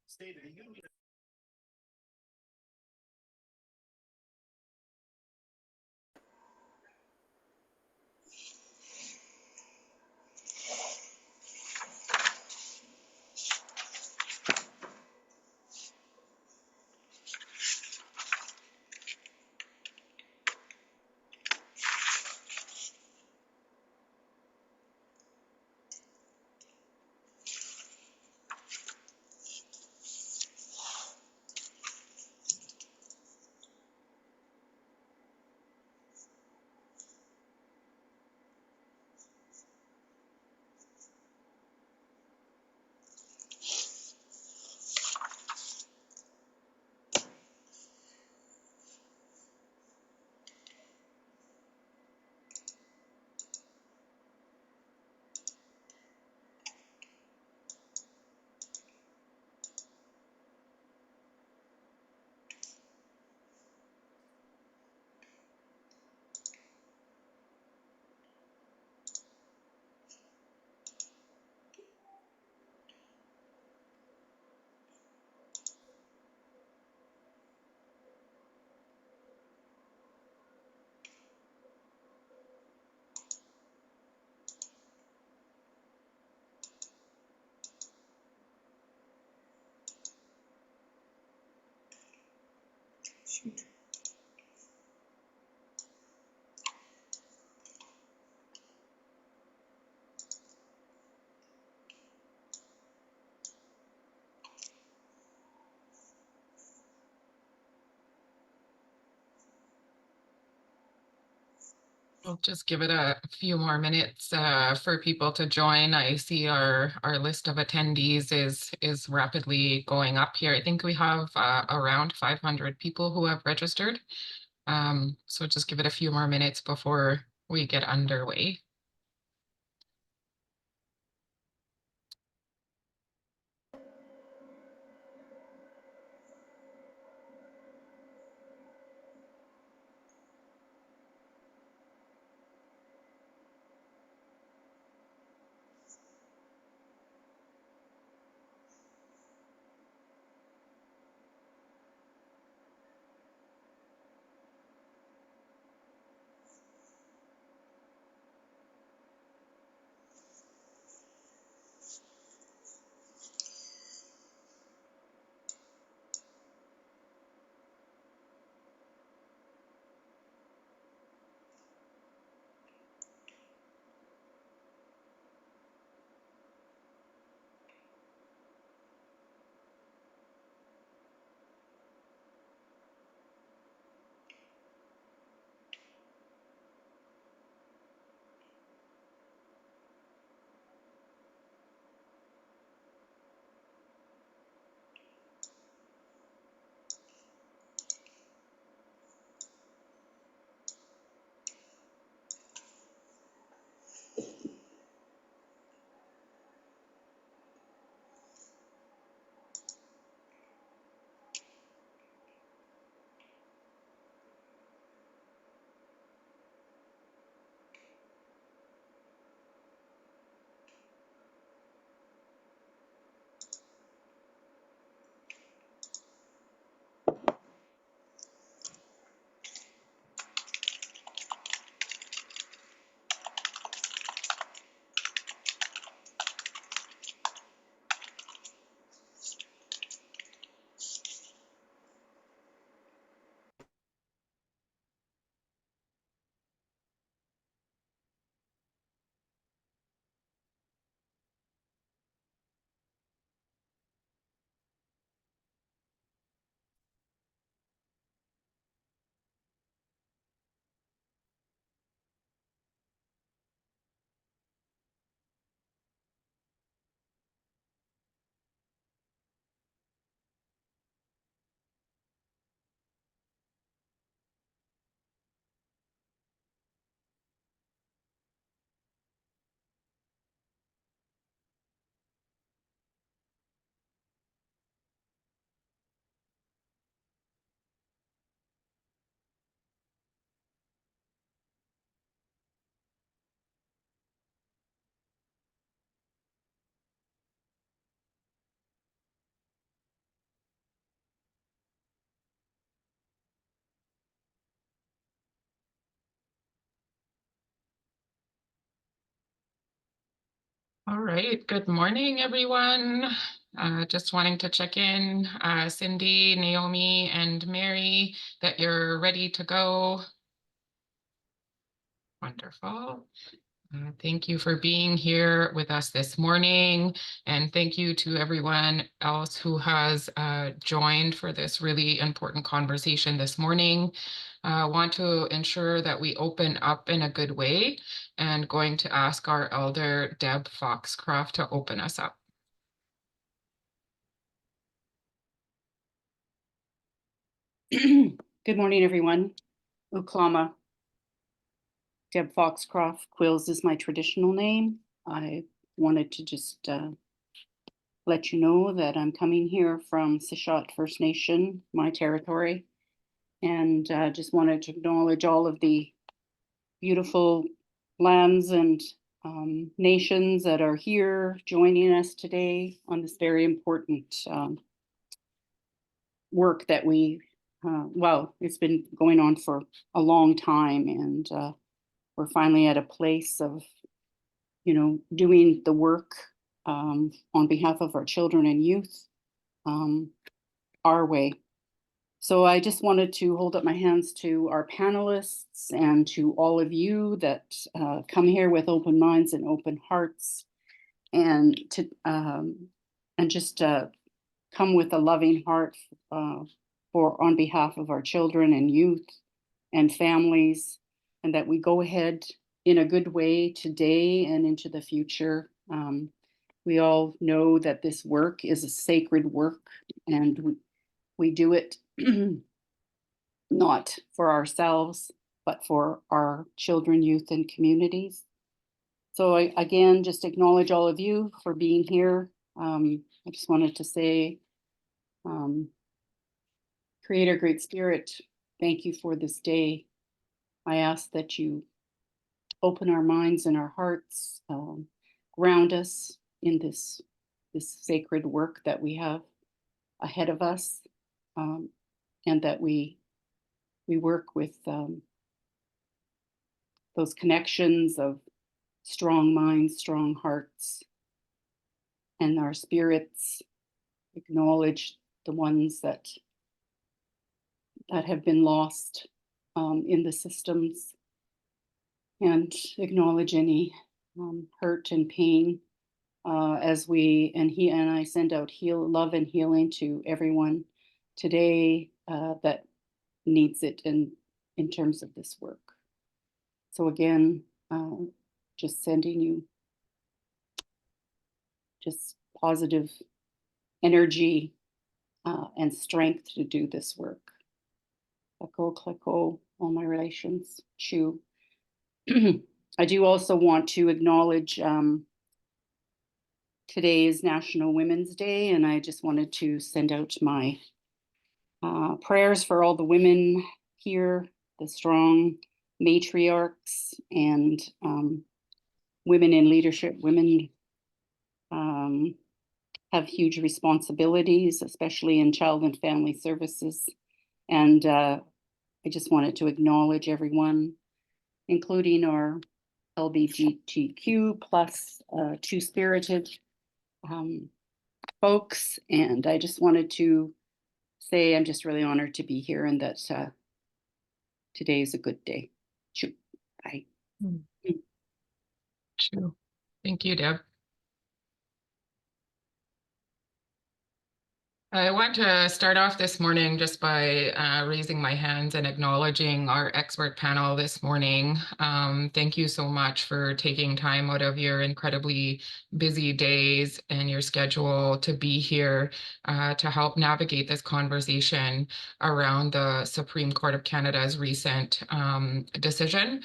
State of the Union. Shoot. We'll just give it a few more minutes for people to join. I see our list of attendees is rapidly going up here. I think we have around 500 people who have registered. So just give it a few more minutes before we get underway. All right, good morning, everyone. Just wanting to check in, Cindy, Naomi, and Mary, that you're ready to go. Wonderful. Thank you for being here with us this morning, and thank you to everyone else who has joined for this really important conversation this morning. I want to ensure that we open up in a good way, and going to ask our elder, Deb Foxcroft, to open us up. Good morning, everyone. Uklama. Deb Foxcroft. Quills is my traditional name. I wanted to just let you know that I'm coming here from Sešwk First Nation, my territory, and just wanted to acknowledge all of the beautiful lands and nations that are here joining us today on this very important work that it's been going on for a long time, and we're finally at a place of, doing the work on behalf of our children and youth our way. So I just wanted to hold up my hands to our panelists and to all of you that come here with open minds and open hearts, and to just come with a loving heart on behalf of our children and youth and families, and that we go ahead in a good way today and into the future. We all know that this work is a sacred work, and we do it not for ourselves, but for our children, youth, and communities. So I, again, just acknowledge all of you for being here. I just wanted to say, Creator, Great Spirit, thank you for this day. I ask that you open our minds and our hearts, ground us in this sacred work that we have ahead of us, and that we work with those connections of strong minds, strong hearts, and our spirits acknowledge the ones that have been lost in the systems, and acknowledge any hurt and pain as I send out love and healing to everyone today that needs it in terms of this work. So again, just sending you just positive energy and strength to do this work. Kleko, all my relations, Chu. I do also want to acknowledge today is National Women's Day, and I just wanted to send out my prayers for all the women here, the strong matriarchs and women in leadership. Women have huge responsibilities, especially in child and family services. And I just wanted to acknowledge everyone, including our LGBTQ plus two-spirited folks. And I just wanted to say I'm just really honored to be here, and that today is a good day. Bye. True. Thank you, Deb. I want to start off this morning just by raising my hands and acknowledging our expert panel this morning. Thank you so much for taking time out of your incredibly busy days and your schedule to be here to help navigate this conversation around the Supreme Court of Canada's recent decision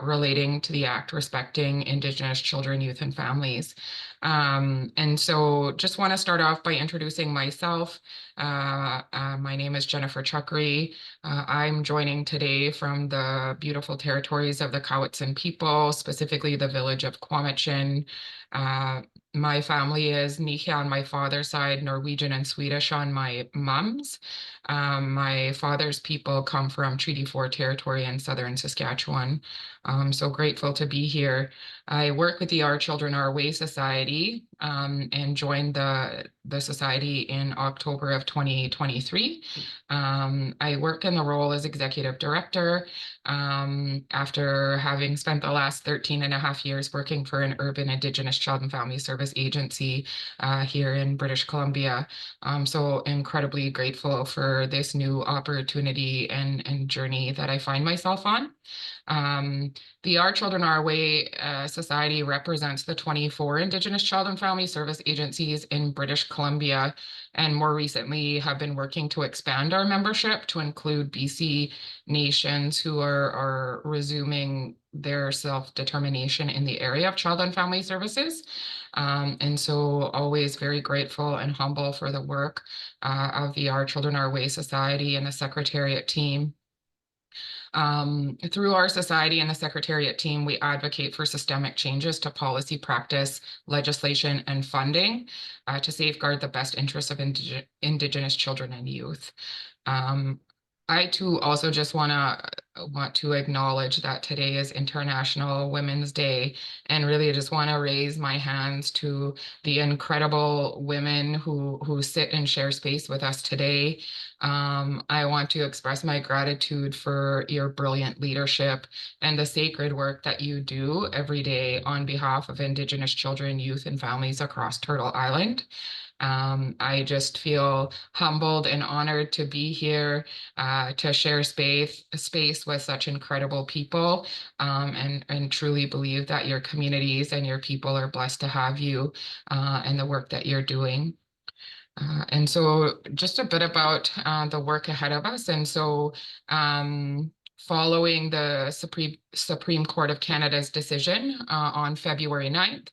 relating to the Act respecting Indigenous children, youth, and families. And so just want to start off by introducing myself. My name is Jennifer Chukri. I'm joining today from the beautiful territories of the Tsleil Waututh people, specifically the village of Squamish. My family is Nika on my father's side, Norwegian and Swedish on my mom's. My father's people come from Treaty 4 territory in southern Saskatchewan. So grateful to be here. I work with the Our Children Our Way Society and joined the society in October of 2023. I work in the role as executive director after having spent the last 13 and a half years working for an urban Indigenous Child and Family Service agency here in British Columbia. So incredibly grateful for this new opportunity and journey that I find myself on. The Our Children Our Way Society represents the 24 Indigenous Child and Family Service agencies in British Columbia, and more recently have been working to expand our membership to include BC nations who are resuming their self-determination in the area of child and family services. And so always very grateful and humble for the work of the Our Children Our Way Society and the Secretariat team. Through our society and the Secretariat team, we advocate for systemic changes to policy, practice, legislation, and funding to safeguard the best interests of Indigenous children and youth. I too also just want to acknowledge that today is International Women's Day, and really just want to raise my hands to the incredible women who sit and share space with us today. I want to express my gratitude for your brilliant leadership and the sacred work that you do every day on behalf of Indigenous children, youth, and families across Turtle Island. I just feel humbled and honored to be here to share space with such incredible people, and truly believe that your communities and your people are blessed to have you and the work that you're doing. And so just a bit about the work ahead of us. And so following the Supreme Court of Canada's decision on February 9th,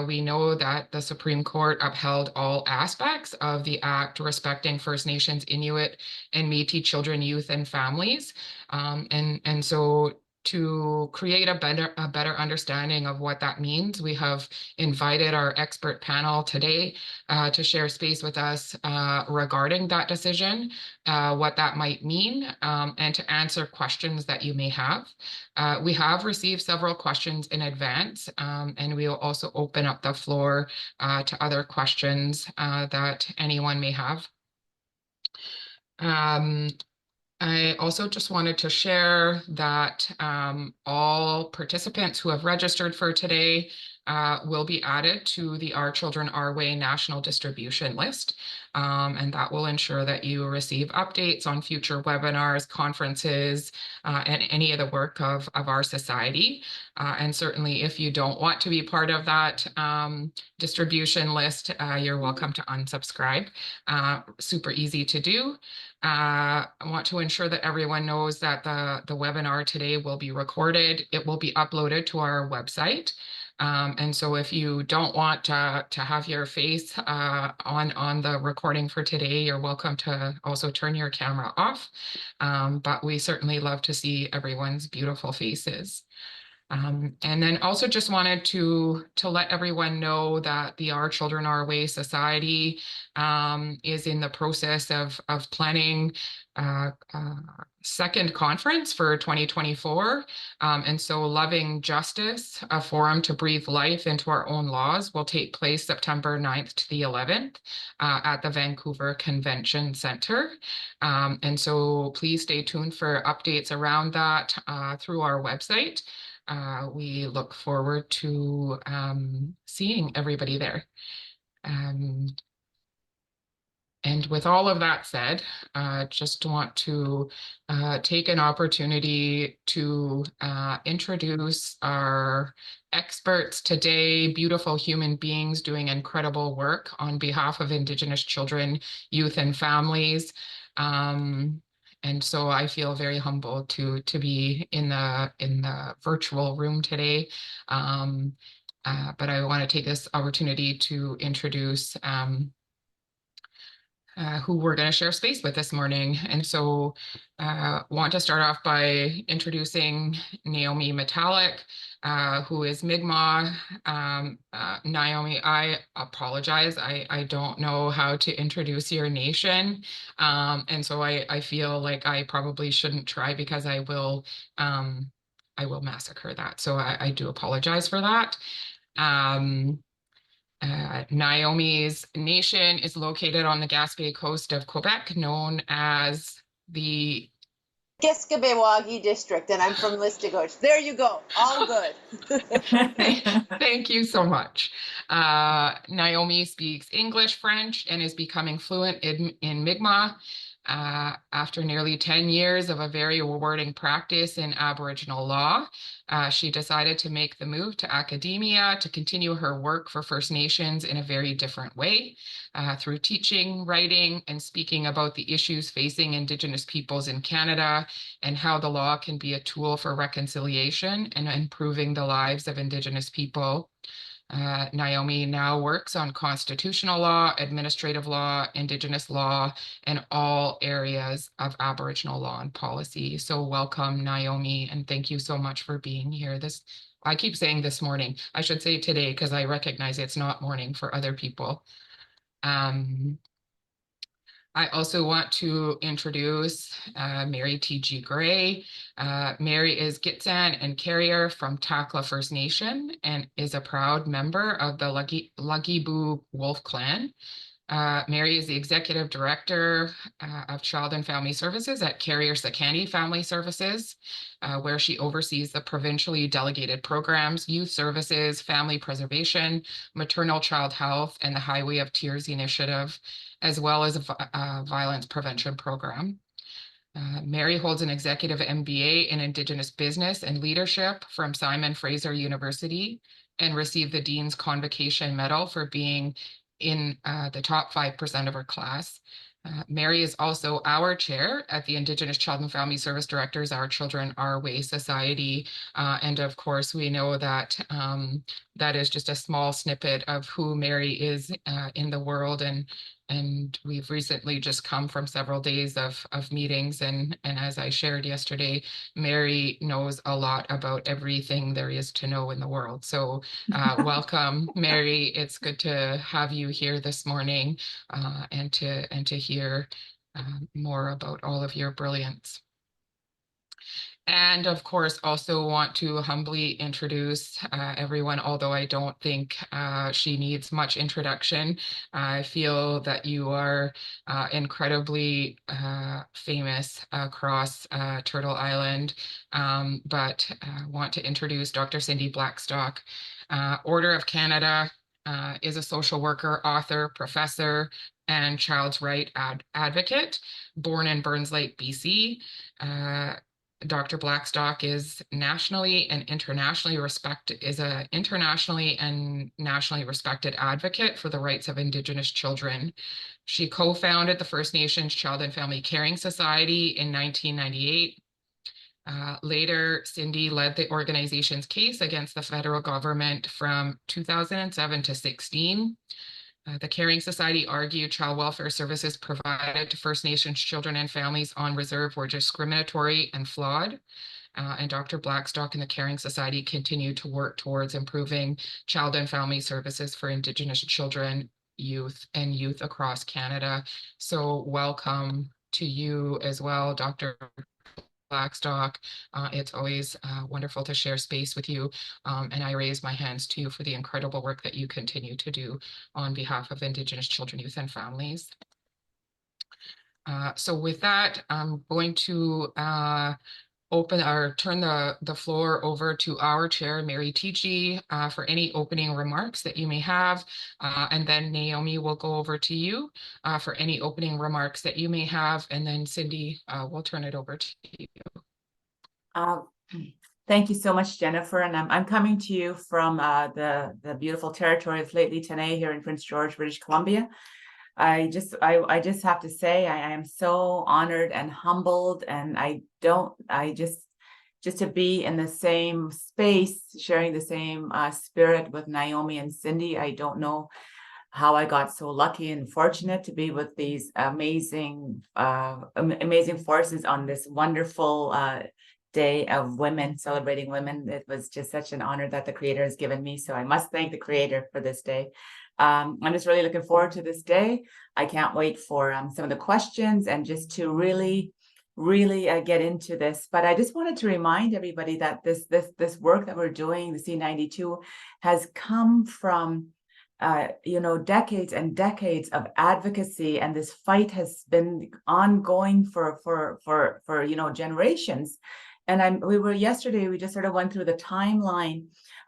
we know that the Supreme Court upheld all aspects of the Act respecting First Nations, Inuit and Métis children, youth, and families. And so to create a better understanding of what that means, we have invited our expert panel today to share space with us regarding that decision, what that might mean, and to answer questions that you may have. We have received several questions in advance, and we will also open up the floor to other questions that anyone may have. I also just wanted to share that all participants who have registered for today will be added to the Our Children Our Way national distribution list. And that will ensure that you receive updates on future webinars, conferences, and any of the work of our society. And certainly if you don't want to be part of that distribution list, you're welcome to unsubscribe. Super easy to do. I want to ensure that everyone knows that the webinar today will be recorded. It will be uploaded to our website. And so if you don't want to have your face on the recording for today, you're welcome to also turn your camera off. But we certainly love to see everyone's beautiful faces. And then also just wanted to let everyone know that the Our Children Our Way Society is in the process of planning second conference for 2024. And so Loving Justice, a forum to breathe life into our own laws, will take place September 9th to the 11th at the Vancouver Convention Center. And so please stay tuned for updates around that through our website. We look forward to seeing everybody there. And with all of that said, just want to take an opportunity to introduce our experts today, beautiful human beings doing incredible work on behalf of Indigenous children, youth, and families. And so I feel very humbled to be in the virtual room today. But I want to take this opportunity to introduce who we're going to share space with this morning. And so want to start off by introducing Naiomi Metallic, who is Mi'kmaq. Naiomi, I apologize. I don't know how to introduce your nation. And so I feel like I probably shouldn't try because I will massacre that. So I do apologize for that. Naiomi's nation is located on the Gaspé coast of Quebec, known as the Kaskabewagi district, and I'm from Listigouche. There you go. All good. Thank you so much. Naiomi speaks English, French, and is becoming fluent in Mi'kmaq. After nearly 10 years of a very rewarding practice in Aboriginal law, she decided to make the move to academia to continue her work for First Nations in a very different way, through teaching, writing, and speaking about the issues facing Indigenous peoples in Canada and how the law can be a tool for reconciliation and improving the lives of Indigenous people. Naiomi now works on constitutional law, administrative law, Indigenous law, and all areas of Aboriginal law and policy. So welcome, Naiomi, and thank you so much for being here. I keep saying this morning. I should say today because I recognize it's not morning for other people. I also want to introduce Mary Teegee Gray. Mary is Gitxsan and Carrier from Takla First Nation and is a proud member of the Luggibu Wolf Clan. Mary is the Executive Director of Child and Family Services at Carrier Sekani Family Services, where she oversees the provincially delegated programs, youth services, family preservation, maternal child health, and the Highway of Tears initiative, as well as a violence prevention program. Mary holds an executive MBA in Indigenous Business and Leadership from Simon Fraser University and received the Dean's Convocation Medal for being in the top 5% of her class. Mary is also our chair at the Indigenous Child and Family Service Directors, Our Children, Our Way Society. And of course, we know that that is just a small snippet of who Mary is in the world. And we've recently just come from several days of meetings. And as I shared yesterday, Mary knows a lot about everything there is to know in the world. So welcome, Mary. It's good to have you here this morning and to hear more about all of your brilliance. And of course, also want to humbly introduce everyone, although I don't think she needs much introduction. I feel that you are incredibly famous across Turtle Island, but want to introduce Dr. Cindy Blackstock. Order of Canada is a social worker, author, professor, and child's right advocate, born in Burns Lake, BC. Dr. Blackstock is nationally and internationally respected advocate for the rights of Indigenous children. She co-founded the First Nations Child and Family Caring Society in 1998. Later, Cindy led the organization's case against the federal government from 2007 to 16. The Caring Society argued child welfare services provided to First Nations children and families on reserve were discriminatory and flawed. And Dr. Blackstock and the Caring Society continued to work towards improving child and family services for Indigenous children, youth across Canada. So welcome to you as well, Dr. Blackstock. It's always wonderful to share space with you. And I raise my hands to you for the incredible work that you continue to do on behalf of Indigenous children, youth, and families. So with that, I'm going to turn the floor over to our chair, Mary Teegee, for any opening remarks that you may have. And then Naiomi will go over to you for any opening remarks that you may have. And then Cindy, we'll turn it over to you. Thank you so much, Jennifer. And I'm coming to you from the beautiful territory of Lake Litane here in Prince George, British Columbia. I just have to say I am so honored and humbled, and just to be in the same space, sharing the same spirit with Naiomi and Cindy. I don't know how I got so lucky and fortunate to be with these amazing forces on this wonderful Day of Women, celebrating women. It was just such an honor that the Creator has given me. So I must thank the Creator for this day. I'm just really looking forward to this day. I can't wait for some of the questions and just to really get into this. But I just wanted to remind everybody that this work that we're doing, the C-92, has come from decades and decades of advocacy, and this fight has been ongoing for generations. And yesterday we just sort of went through the timeline,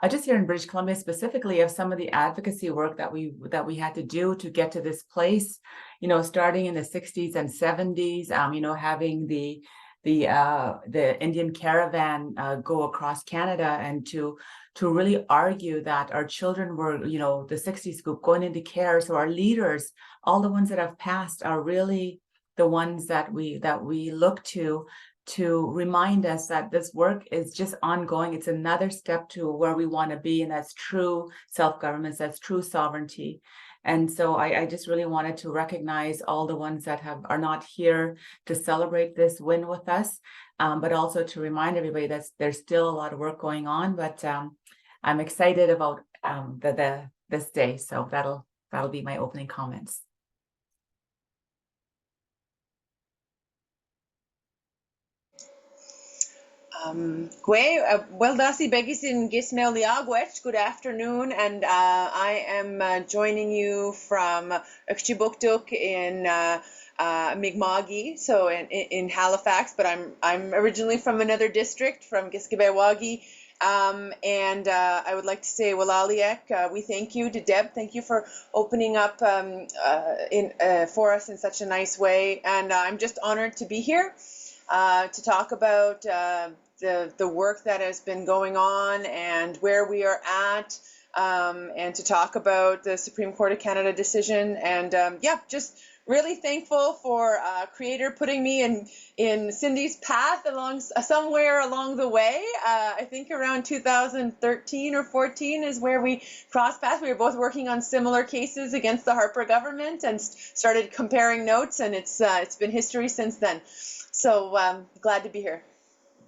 just here in British Columbia specifically, of some of the advocacy work that we had to do to get to this place. Starting in the 60s and 70s, having the Indian caravan go across Canada, and to really argue that our children were, the 60s group going into care. So our leaders, all the ones that have passed, are really the ones that we look to remind us that this work is just ongoing. It's another step to where we want to be, and that's true self-governance, that's true sovereignty. And so I just really wanted to recognize all the ones that are not here to celebrate this win with us, but also to remind everybody that there's still a lot of work going on. But I'm excited about this day. So that'll be my opening comments. Well, Dasi Begisin Gismel Liagwech, good afternoon, and I am joining you from xʷməthkʷəy in Mi'kma'ki, so in Halifax, but I'm originally from another district, from Giskebeewagi, and I would like to say Walaliek, we thank you to Deb, thank you for opening up for us in such a nice way, and I'm just honored to be here to talk about the work that has been going on and where we are at, and to talk about the Supreme Court of Canada decision. And just really thankful for Creator putting me in Cindy's path somewhere along the way. I think around 2013 or 14 is where we crossed paths. We were both working on similar cases against the Harper government and started comparing notes, and it's been history since then. So glad to be here.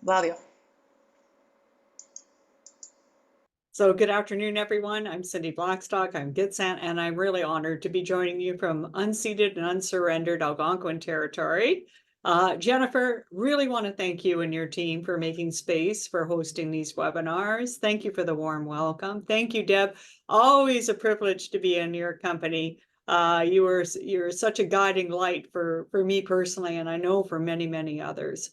Lalio. So good afternoon, everyone. I'm Cindy Blackstock. I'm Gitxsan, and I'm really honored to be joining you from unceded and unsurrendered Algonquin territory. Jennifer, really want to thank you and your team for making space for hosting these webinars. Thank you for the warm welcome. Thank you, Deb. Always a privilege to be in your company. You're such a guiding light for me personally, and I know for many, many others,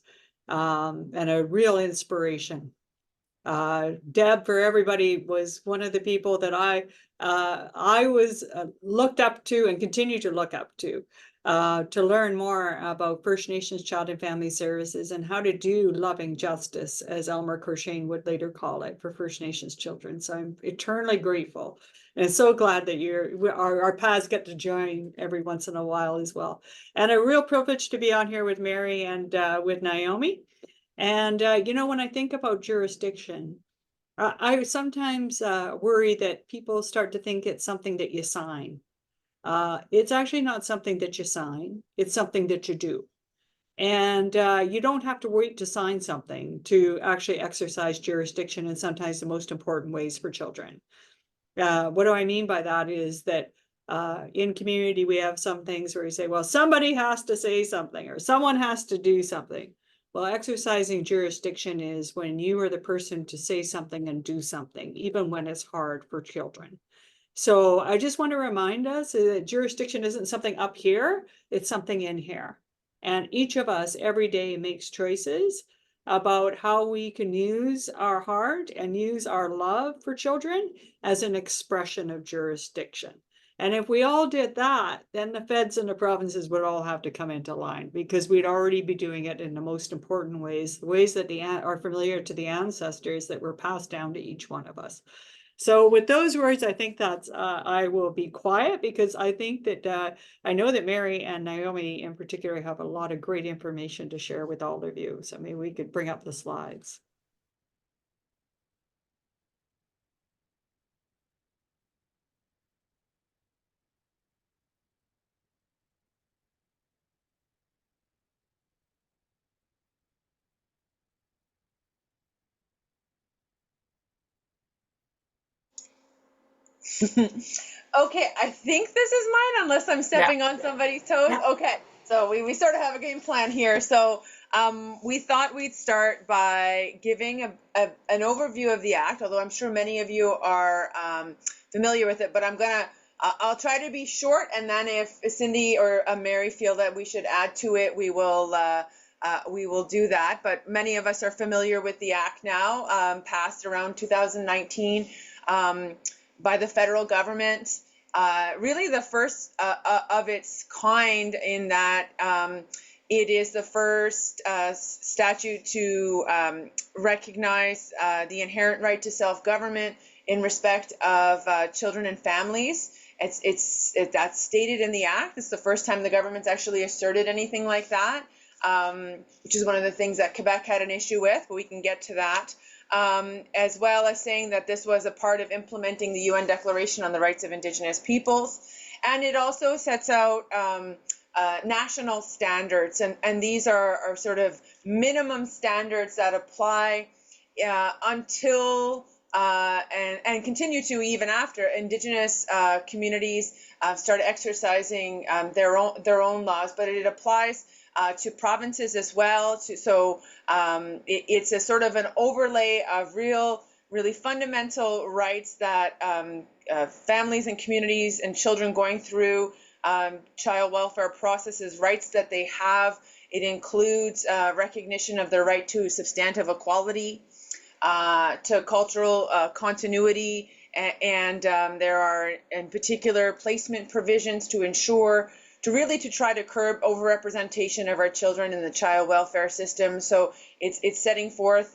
and a real inspiration. Deb, for everybody, was one of the people that I was looked up to and continue to look up to learn more about First Nations Child and Family Services and how to do loving justice, as Elmer Corshane would later call it, for First Nations children. So I'm eternally grateful. And so glad that our paths get to join every once in a while as well. And a real privilege to be on here with Mary and with Naiomi. And, when I think about jurisdiction, I sometimes worry that people start to think it's something that you sign. It's actually not something that you sign. It's something that you do. And you don't have to wait to sign something to actually exercise jurisdiction in sometimes the most important ways for children. What do I mean by that is that in community, we have some things where you say, well, somebody has to say something or someone has to do something. Well, exercising jurisdiction is when you are the person to say something and do something, even when it's hard for children. So I just want to remind us that jurisdiction isn't something up here, it's something in here. And each of us every day makes choices about how we can use our heart and use our love for children as an expression of jurisdiction. And if we all did that, then the feds and the provinces would all have to come into line, because we'd already be doing it in the most important ways, the ways that are familiar to the ancestors that were passed down to each one of us. So with those words, I think that's, I will be quiet, because I think that, I know that Mary and Naiomi in particular have a lot of great information to share with all of you. So maybe we could bring up the slides. Okay, I think this is mine unless I'm stepping on somebody's toes. Yeah. Okay, so we sort of have a game plan here. So we thought we'd start by giving an overview of the Act, although I'm sure many of you are familiar with it, but I'll try to be short, and then if Cindy or Mary feel that we should add to it, we will do that. But many of us are familiar with the Act now, passed around 2019 by the federal government. Really the first of its kind, in that it is the first statute to recognize the inherent right to self-government in respect of children and families. That's stated in the Act. It's the first time the government's actually asserted anything like that, which is one of the things that Quebec had an issue with, but we can get to that. As well as saying that this was a part of implementing the UN Declaration on the Rights of Indigenous Peoples. And it also sets out national standards, and these are sort of minimum standards that apply until and continue to even after Indigenous communities start exercising their own laws, but it applies to provinces as well. It's a sort of an overlay of really fundamental rights that families and communities and children going through child welfare processes, rights that they have. It includes recognition of their right to substantive equality, to cultural continuity, and there are in particular placement provisions to ensure to try to curb overrepresentation of our children in the child welfare system. So it's setting forth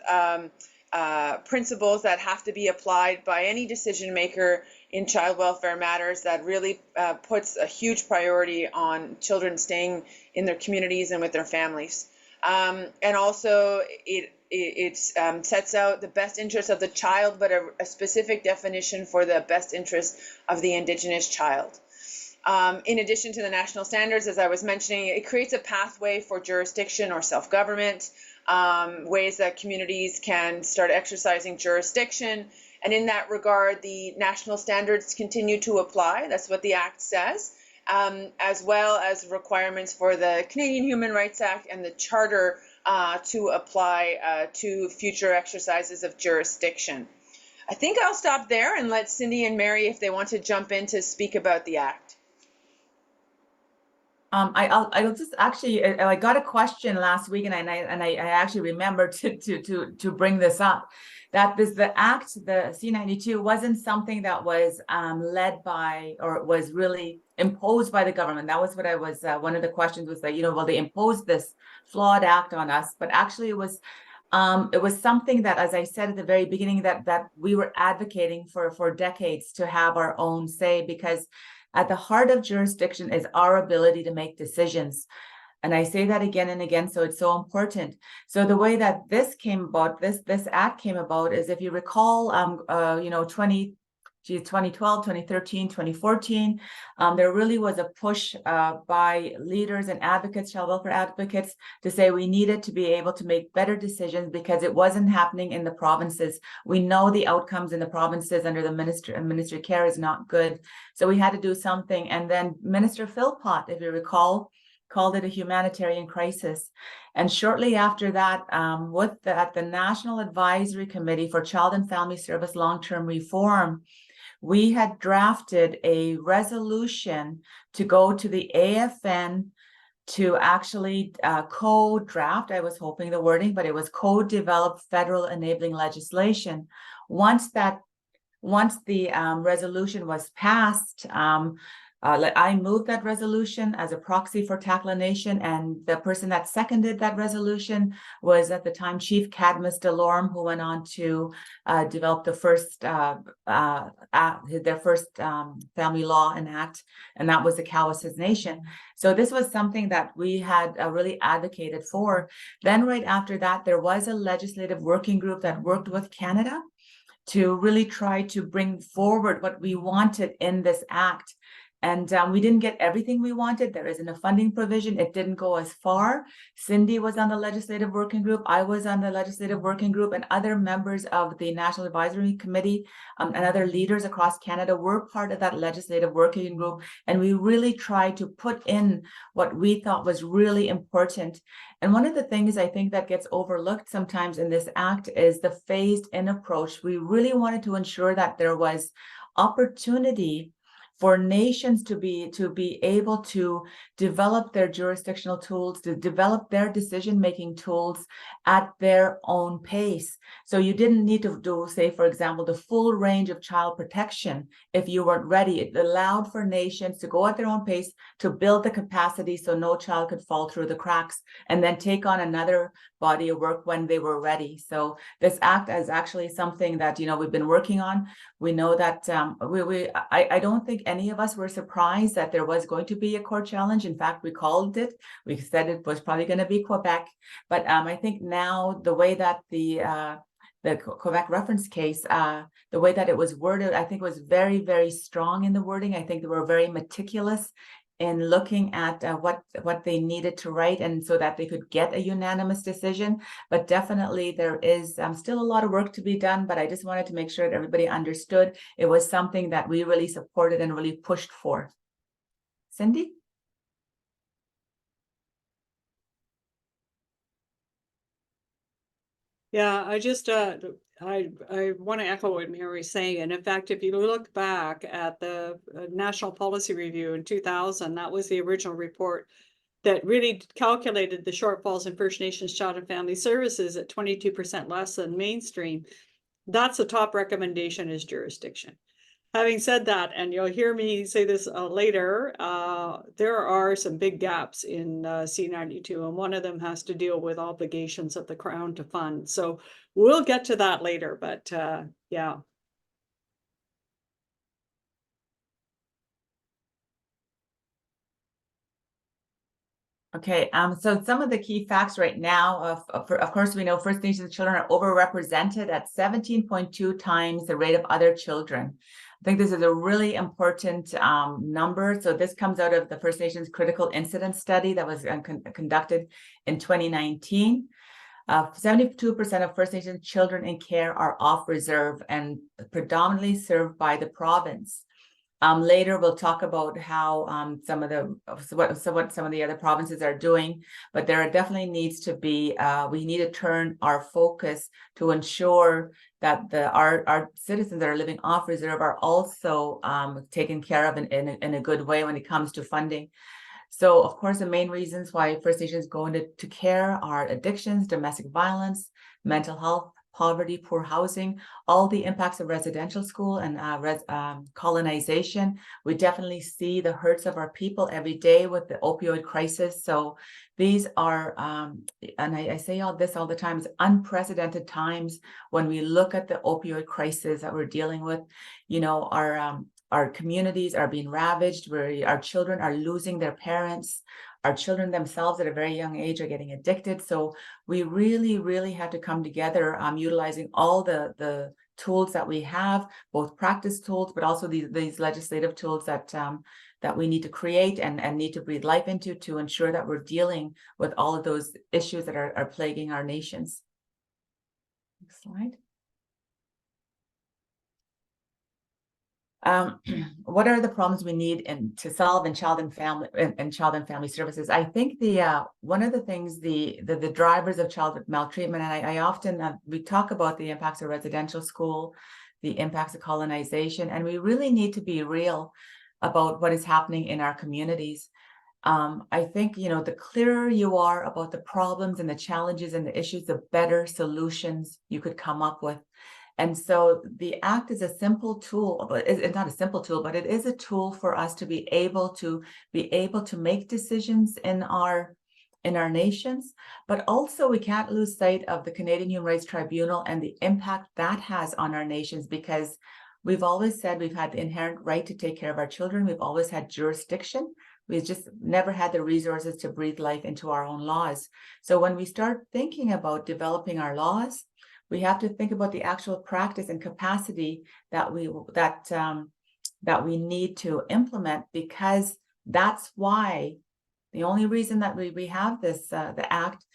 principles that have to be applied by any decision maker in child welfare matters, that really puts a huge priority on children staying in their communities and with their families. And also it sets out the best interest of the child, but a specific definition for the best interest of the Indigenous child. In addition to the national standards, as I was mentioning, it creates a pathway for jurisdiction or self-government, ways that communities can start exercising jurisdiction. And in that regard, the national standards continue to apply. That's what the Act says, as well as requirements for the Canadian Human Rights Act and the Charter to apply to future exercises of jurisdiction. I think I'll stop there and let Cindy and Mary, if they want to jump in to speak about the Act. I'll just actually, I got a question last week, and I actually remembered to bring this up, that the Act, the C-92, wasn't something that was led by, or was really imposed by the government. That was what I was, one of the questions was that, well, they imposed this flawed Act on us, but actually it was something that, as I said at the very beginning, that we were advocating for decades to have our own say, because at the heart of jurisdiction is our ability to make decisions. And I say that again and again, so it's so important. So the way that this came about, this Act came about, is, if you recall, 2012, 2013, 2014, there really was a push by leaders and advocates, child welfare advocates, to say we needed to be able to make better decisions because it wasn't happening in the provinces. We know the outcomes in the provinces under the Ministry of Care is not good. So we had to do something. And then Minister Philpott, if you recall, called it a humanitarian crisis. And shortly after that, at the National Advisory Committee for Child and Family Service Long-Term Reform, we had drafted a resolution to go to the AFN to actually co-draft, I was hoping the wording, but it was co-develop federal enabling legislation. Once the resolution was passed, I moved that resolution as a proxy for Takla Nation, and the person that seconded that resolution was at the time Chief Cadmus Delorme, who went on to develop the first their first family law and act, and that was the Squamish Nation. So this was something that we had really advocated for. Then right after that, there was a legislative working group that worked with Canada to really try to bring forward what we wanted in this Act. And we didn't get everything we wanted. There isn't a funding provision. It didn't go as far. Cindy was on the legislative working group. I was on the legislative working group, and other members of the National Advisory Committee and other leaders across Canada were part of that legislative working group. And we really tried to put in what we thought was really important. And one of the things I think that gets overlooked sometimes in this act is the phased in approach. We really wanted to ensure that there was opportunity for nations to be able to develop their jurisdictional tools, to develop their decision-making tools at their own pace. So you didn't need to do, say, for example, the full range of child protection if you weren't ready. It allowed for nations to go at their own pace, to build the capacity so no child could fall through the cracks, and then take on another body of work when they were ready. So this act is actually something that, you know, we've been working on. We know that I don't think any of us were surprised that there was going to be a court challenge. In fact, we called it. We said it was probably going to be Quebec. But I think now the way that the Quebec reference case, the way that it was worded, I think was very, very strong in the wording. I think they were very meticulous in looking at what they needed to write, and so that they could get a unanimous decision. But definitely there is still a lot of work to be done, but I just wanted to make sure that everybody understood it was something that we really supported and really pushed for. Cindy? Yeah, I just I want to echo what Mary's saying. And in fact, if you look back at the National Policy Review in 2000, that was the original report that really calculated the shortfalls in First Nations Child and Family Services at 22% less than mainstream. That's the top recommendation, is jurisdiction. Having said that, and you'll hear me say this later, there are some big gaps in C-92, and one of them has to deal with obligations of the Crown to fund. So we'll get to that later, but yeah. Okay, so some of the key facts right now, of course, we know First Nations children are overrepresented at 17.2 times the rate of other children. I think this is a really important number. So this comes out of the First Nations Critical Incident Study that was conducted in 2019. 72% of First Nations children in care are off reserve and predominantly served by the province. Later, we'll talk about how what some of the other provinces are doing, but there definitely needs to be, we need to turn our focus to ensure that our citizens that are living off reserve are also taken care of in a good way when it comes to funding. So, of course, the main reasons why First Nations go into care are addictions, domestic violence, mental health, poverty, poor housing, all the impacts of residential school and colonization. We definitely see the hurts of our people every day with the opioid crisis. So these are, and I say all this all the time, it's unprecedented times when we look at the opioid crisis that we're dealing with. You know, our communities are being ravaged, where our children are losing their parents. Our children themselves at a very young age are getting addicted. So we really, really have to come together, utilizing all the tools that we have, both practice tools, but also these legislative tools that we need to create and need to breathe life into to ensure that we're dealing with all of those issues that are plaguing our nations. Next slide. What are the problems we need to solve in child and family services? I think one of the things, the drivers of child maltreatment, and I often we talk about the impacts of residential school, the impacts of colonization, and we really need to be real about what is happening in our communities. I think, you know, the clearer you are about the problems and the challenges and the issues, the better solutions you could come up with. And so the act is a simple tool, but it's not a simple tool, but it is a tool for us to be able to make decisions in our nations. But also we can't lose sight of the Canadian Human Rights Tribunal and the impact that has on our nations, because we've always said we've had the inherent right to take care of our children. We've always had jurisdiction. We've just never had the resources to breathe life into our own laws. So when we start thinking about developing our laws, we have to think about the actual practice and capacity that that we need to implement, because that's why the only reason that we have this, the Act,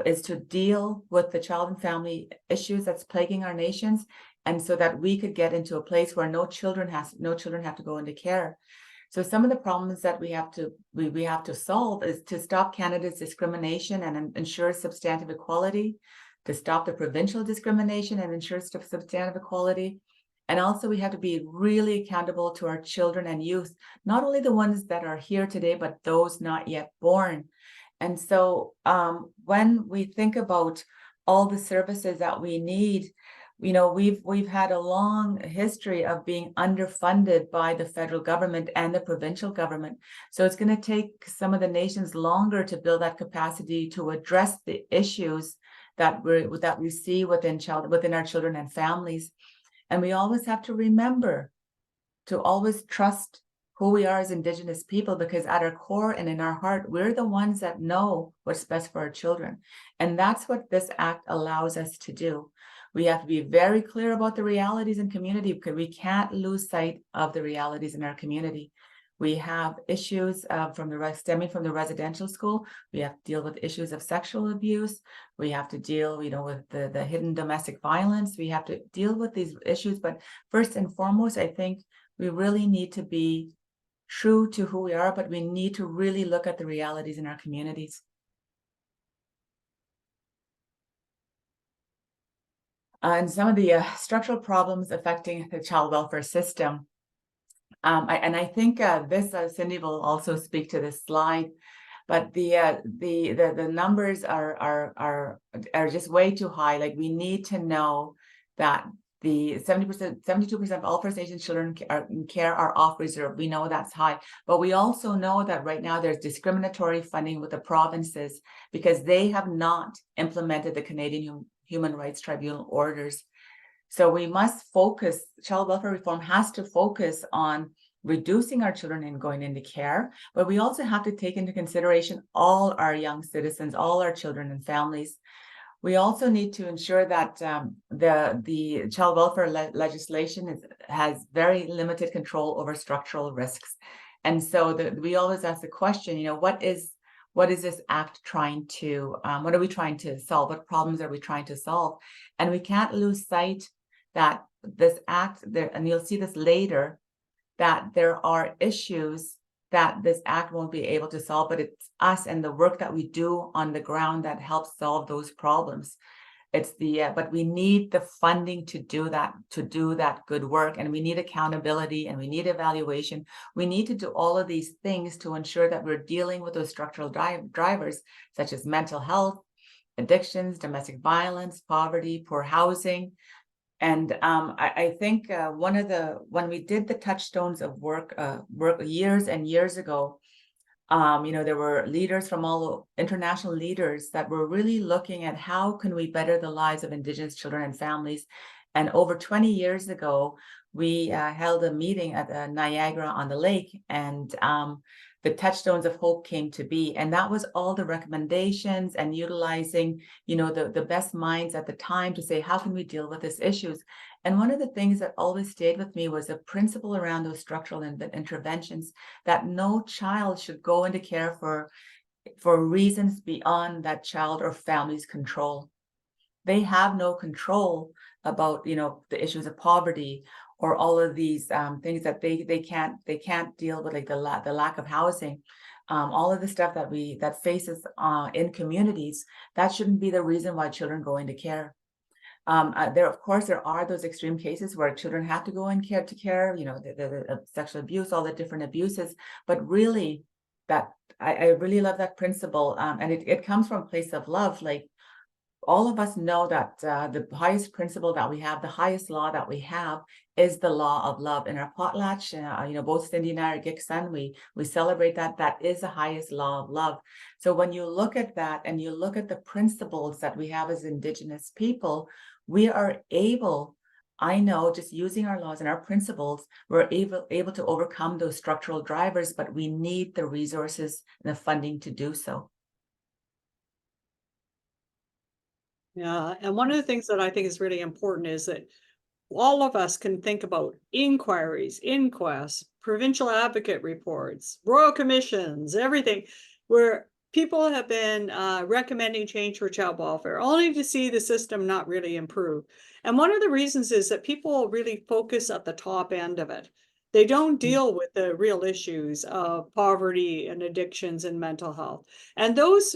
is to deal with the child and family issues that's plaguing our nations, and so that we could get into a place where no children have to go into care. So some of the problems that we have to solve is to stop Canada's discrimination and ensure substantive equality, to stop the provincial discrimination and ensure substantive equality. And also we have to be really accountable to our children and youth, not only the ones that are here today, but those not yet born. And so when we think about all the services that we need, you know, we've had a long history of being underfunded by the federal government and the provincial government. So it's going to take some of the nations longer to build that capacity to address the issues that we see within our children and families. And we always have to remember to always trust who we are as Indigenous people, because at our core and in our heart, we're the ones that know what's best for our children. And that's what this Act allows us to do. We have to be very clear about the realities in community, because we can't lose sight of the realities in our community. We have issues stemming from the residential school. We have to deal with issues of sexual abuse. We have to deal, with the hidden domestic violence. We have to deal with these issues. But first and foremost, I think we really need to be true to who we are, but we need to really look at the realities in our communities. And some of the structural problems affecting the child welfare system. I think Cindy will also speak to this slide, but the numbers are just way too high. Like, we need to know that the 72% of all First Nations children in care are off reserve. We know that's high, but we also know that right now there's discriminatory funding with the provinces because they have not implemented the Canadian Human Rights Tribunal orders. So we must focus, child welfare reform has to focus on reducing our children and going into care, but we also have to take into consideration all our young citizens, all our children and families. We also need to ensure that the child welfare legislation has very limited control over structural risks. And so we always ask the question, what is this Act trying to, what are we trying to solve? What problems are we trying to solve? And we can't lose sight that this Act, and you'll see this later, that there are issues that this Act won't be able to solve, but it's us and the work that we do on the ground that helps solve those problems. It's but we need the funding to do that good work, and we need accountability and we need evaluation. We need to do all of these things to ensure that we're dealing with those structural drivers, such as mental health, addictions, domestic violence, poverty, poor housing. And I think when we did the touchstones of work years and years ago, there were leaders from all international leaders that were really looking at how can we better the lives of Indigenous children and families. And over 20 years ago, we held a meeting at Niagara on the Lake, and the touchstones of hope came to be. And that was all the recommendations and utilizing, the best minds at the time to say, how can we deal with these issues? And one of the things that always stayed with me was a principle around those structural interventions, that no child should go into care for reasons beyond that child or family's control. They have no control about, the issues of poverty or all of these things that they can't deal with, like the lack of housing, all of the stuff that faces in communities. That shouldn't be the reason why children go into care. Of course, there are those extreme cases where children have to go in care, the sexual abuse, all the different abuses. But really, that I really love that principle, and it comes from a place of love. Like, all of us know that the highest principle that we have, the highest law that we have, is the law of love. In our potlatch, both Cindy and I are Giksan, we celebrate that. That is the highest law of love. So when you look at that and you look at the principles that we have as Indigenous people, we are able, I know, just using our laws and our principles, we're able to overcome those structural drivers, but we need the resources and the funding to do so. Yeah, and one of the things that I think is really important is that all of us can think about inquiries, inquests, provincial advocate reports, royal commissions, everything, where people have been recommending change for child welfare, only to see the system not really improve. And one of the reasons is that people really focus at the top end of it. They don't deal with the real issues of poverty and addictions and mental health. And those,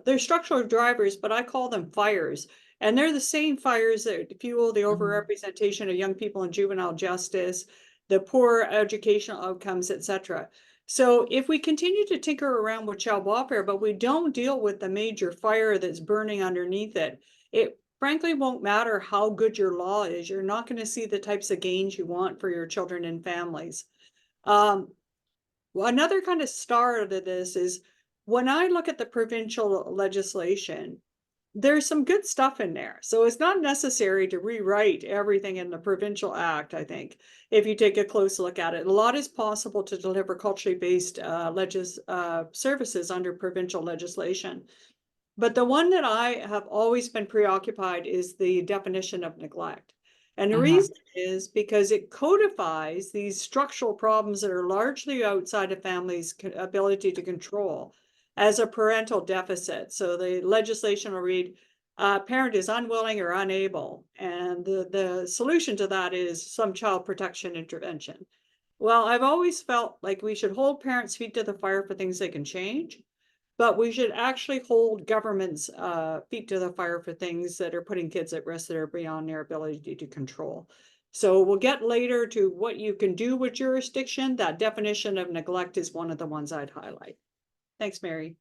they're structural drivers, but I call them fires. And they're the same fires that fuel the overrepresentation of young people in juvenile justice, the poor educational outcomes, etc. So if we continue to tinker around with child welfare, but we don't deal with the major fire that's burning underneath it, it frankly won't matter how good your law is. You're not going to see the types of gains you want for your children and families. Another kind of star of this is when I look at the provincial legislation, there's some good stuff in there. So it's not necessary to rewrite everything in the provincial act, I think, if you take a close look at it. A lot is possible to deliver culturally based services under provincial legislation. But the one that I have always been preoccupied is the definition of neglect. And the reason is because it codifies these structural problems that are largely outside of families' ability to control as a parental deficit. So the legislation will read, parent is unwilling or unable. And the solution to that is some child protection intervention. Well, I've always felt like we should hold parents' feet to the fire for things they can change, but we should actually hold government's feet to the fire for things that are putting kids at risk that are beyond their ability to control. So we'll get later to what you can do with jurisdiction. That definition of neglect is one of the ones I'd highlight. Thanks, Mary.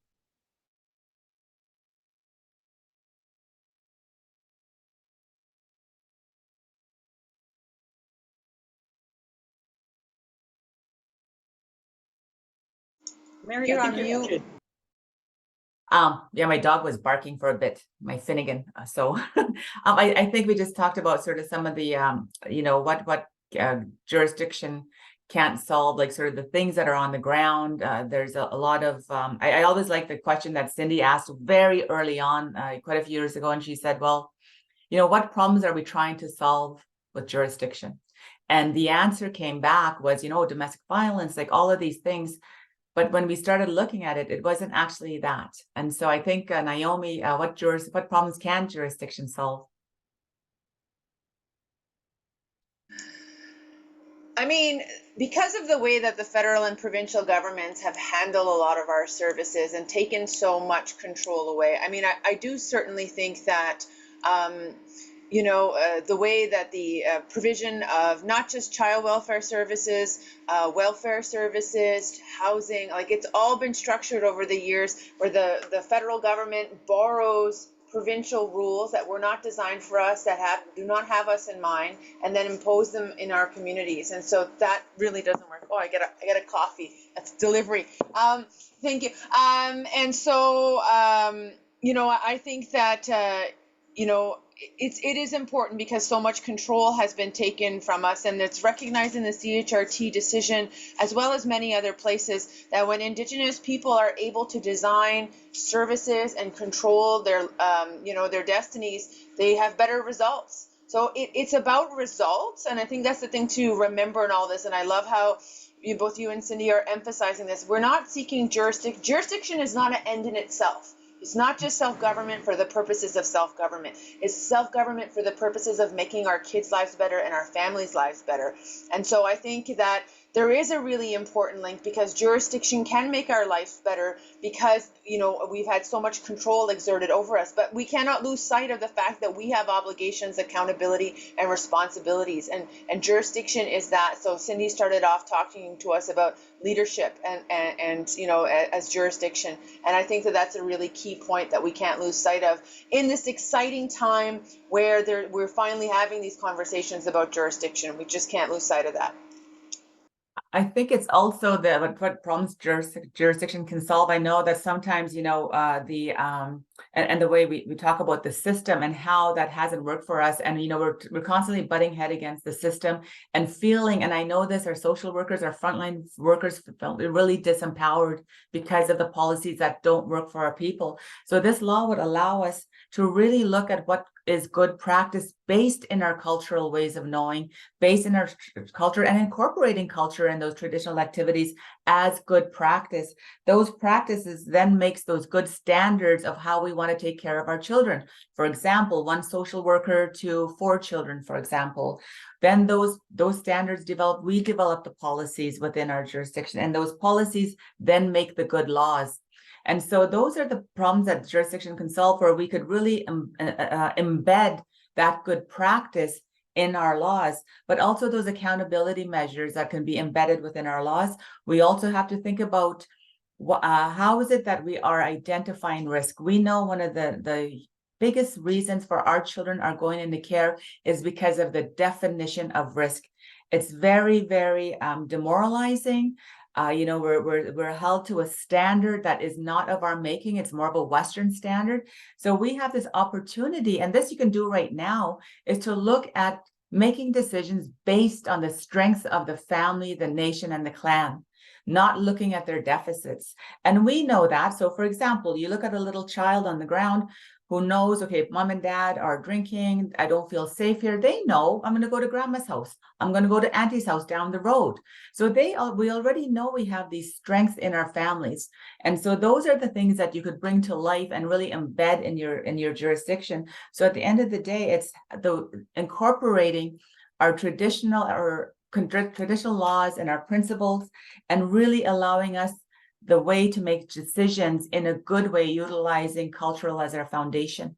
Mary, You're I on think you're mute. muted. Yeah, my dog was barking for a bit, my Finnegan. So I think we just talked about sort of some of the, what jurisdiction can't solve, like sort of the things that are on the ground. There's a lot of, I always like the question that Cindy asked very early on, quite a few years ago. And she said, well, what problems are we trying to solve with jurisdiction? And the answer came back was, domestic violence, like all of these things. But when we started looking at it, it wasn't actually that. And so I think, Naiomi, what problems can jurisdiction solve? I mean, because of the way that the federal and provincial governments have handled a lot of our services and taken so much control away, I mean, I do certainly think that, the way that the provision of not just child welfare services, housing, like it's all been structured over the years where the federal government borrows provincial rules that were not designed for us, that do not have us in mind, and then impose them in our communities. And so that really doesn't work. Oh, I get a coffee. That's delivery. Thank you. And so I think that it is important because so much control has been taken from us, and it's recognized in the CHRT decision, as well as many other places, that when Indigenous people are able to design services and control their destinies, they have better results. So it's about results, and I think that's the thing to remember in all this. And I love how both you and Cindy are emphasizing this. We're not seeking jurisdiction. Jurisdiction is not an end in itself. It's not just self-government for the purposes of self-government. It's self-government for the purposes of making our kids' lives better and our families' lives better. And so I think that there is a really important link, because jurisdiction can make our life better because, we've had so much control exerted over us. But we cannot lose sight of the fact that we have obligations, accountability, and responsibilities. And jurisdiction is that. So Cindy started off talking to us about leadership and as jurisdiction. And I think that that's a really key point that we can't lose sight of in this exciting time where we're finally having these conversations about jurisdiction. We just can't lose sight of that. I think it's also what problems jurisdiction can solve. I know that sometimes, and the way we talk about the system and how that hasn't worked for us. And, we're constantly butting head against the system and feeling, and I know this, our social workers, our frontline workers felt really disempowered because of the policies that don't work for our people. So this law would allow us to really look at what is good practice based in our cultural ways of knowing, based in our culture, and incorporating culture and those traditional activities as good practice. Those practices then makes those good standards of how we want to take care of our children. For example, 1 social worker to 4 children, for example. Then those standards develop, we develop the policies within our jurisdiction, and those policies then make the good laws. And so those are the problems that jurisdiction can solve, where we could really embed that good practice in our laws, but also those accountability measures that can be embedded within our laws. We also have to think about how is it that we are identifying risk. We know one of the biggest reasons for our children are going into care is because of the definition of risk. It's very, very demoralizing. We're held to a standard that is not of our making. It's more of a Western standard. So we have this opportunity, and this you can do right now, is to look at making decisions based on the strengths of the family, the nation, and the clan, not looking at their deficits. And we know that. So for example, you look at a little child on the ground who knows, okay, if mom and dad are drinking, I don't feel safe here. They know I'm going to go to grandma's house. I'm going to go to auntie's house down the road. So we already know we have these strengths in our families. And so those are the things that you could bring to life and really embed in your jurisdiction. So at the end of the day, it's incorporating our traditional laws and our principles, and really allowing us the way to make decisions in a good way, utilizing cultural as our foundation.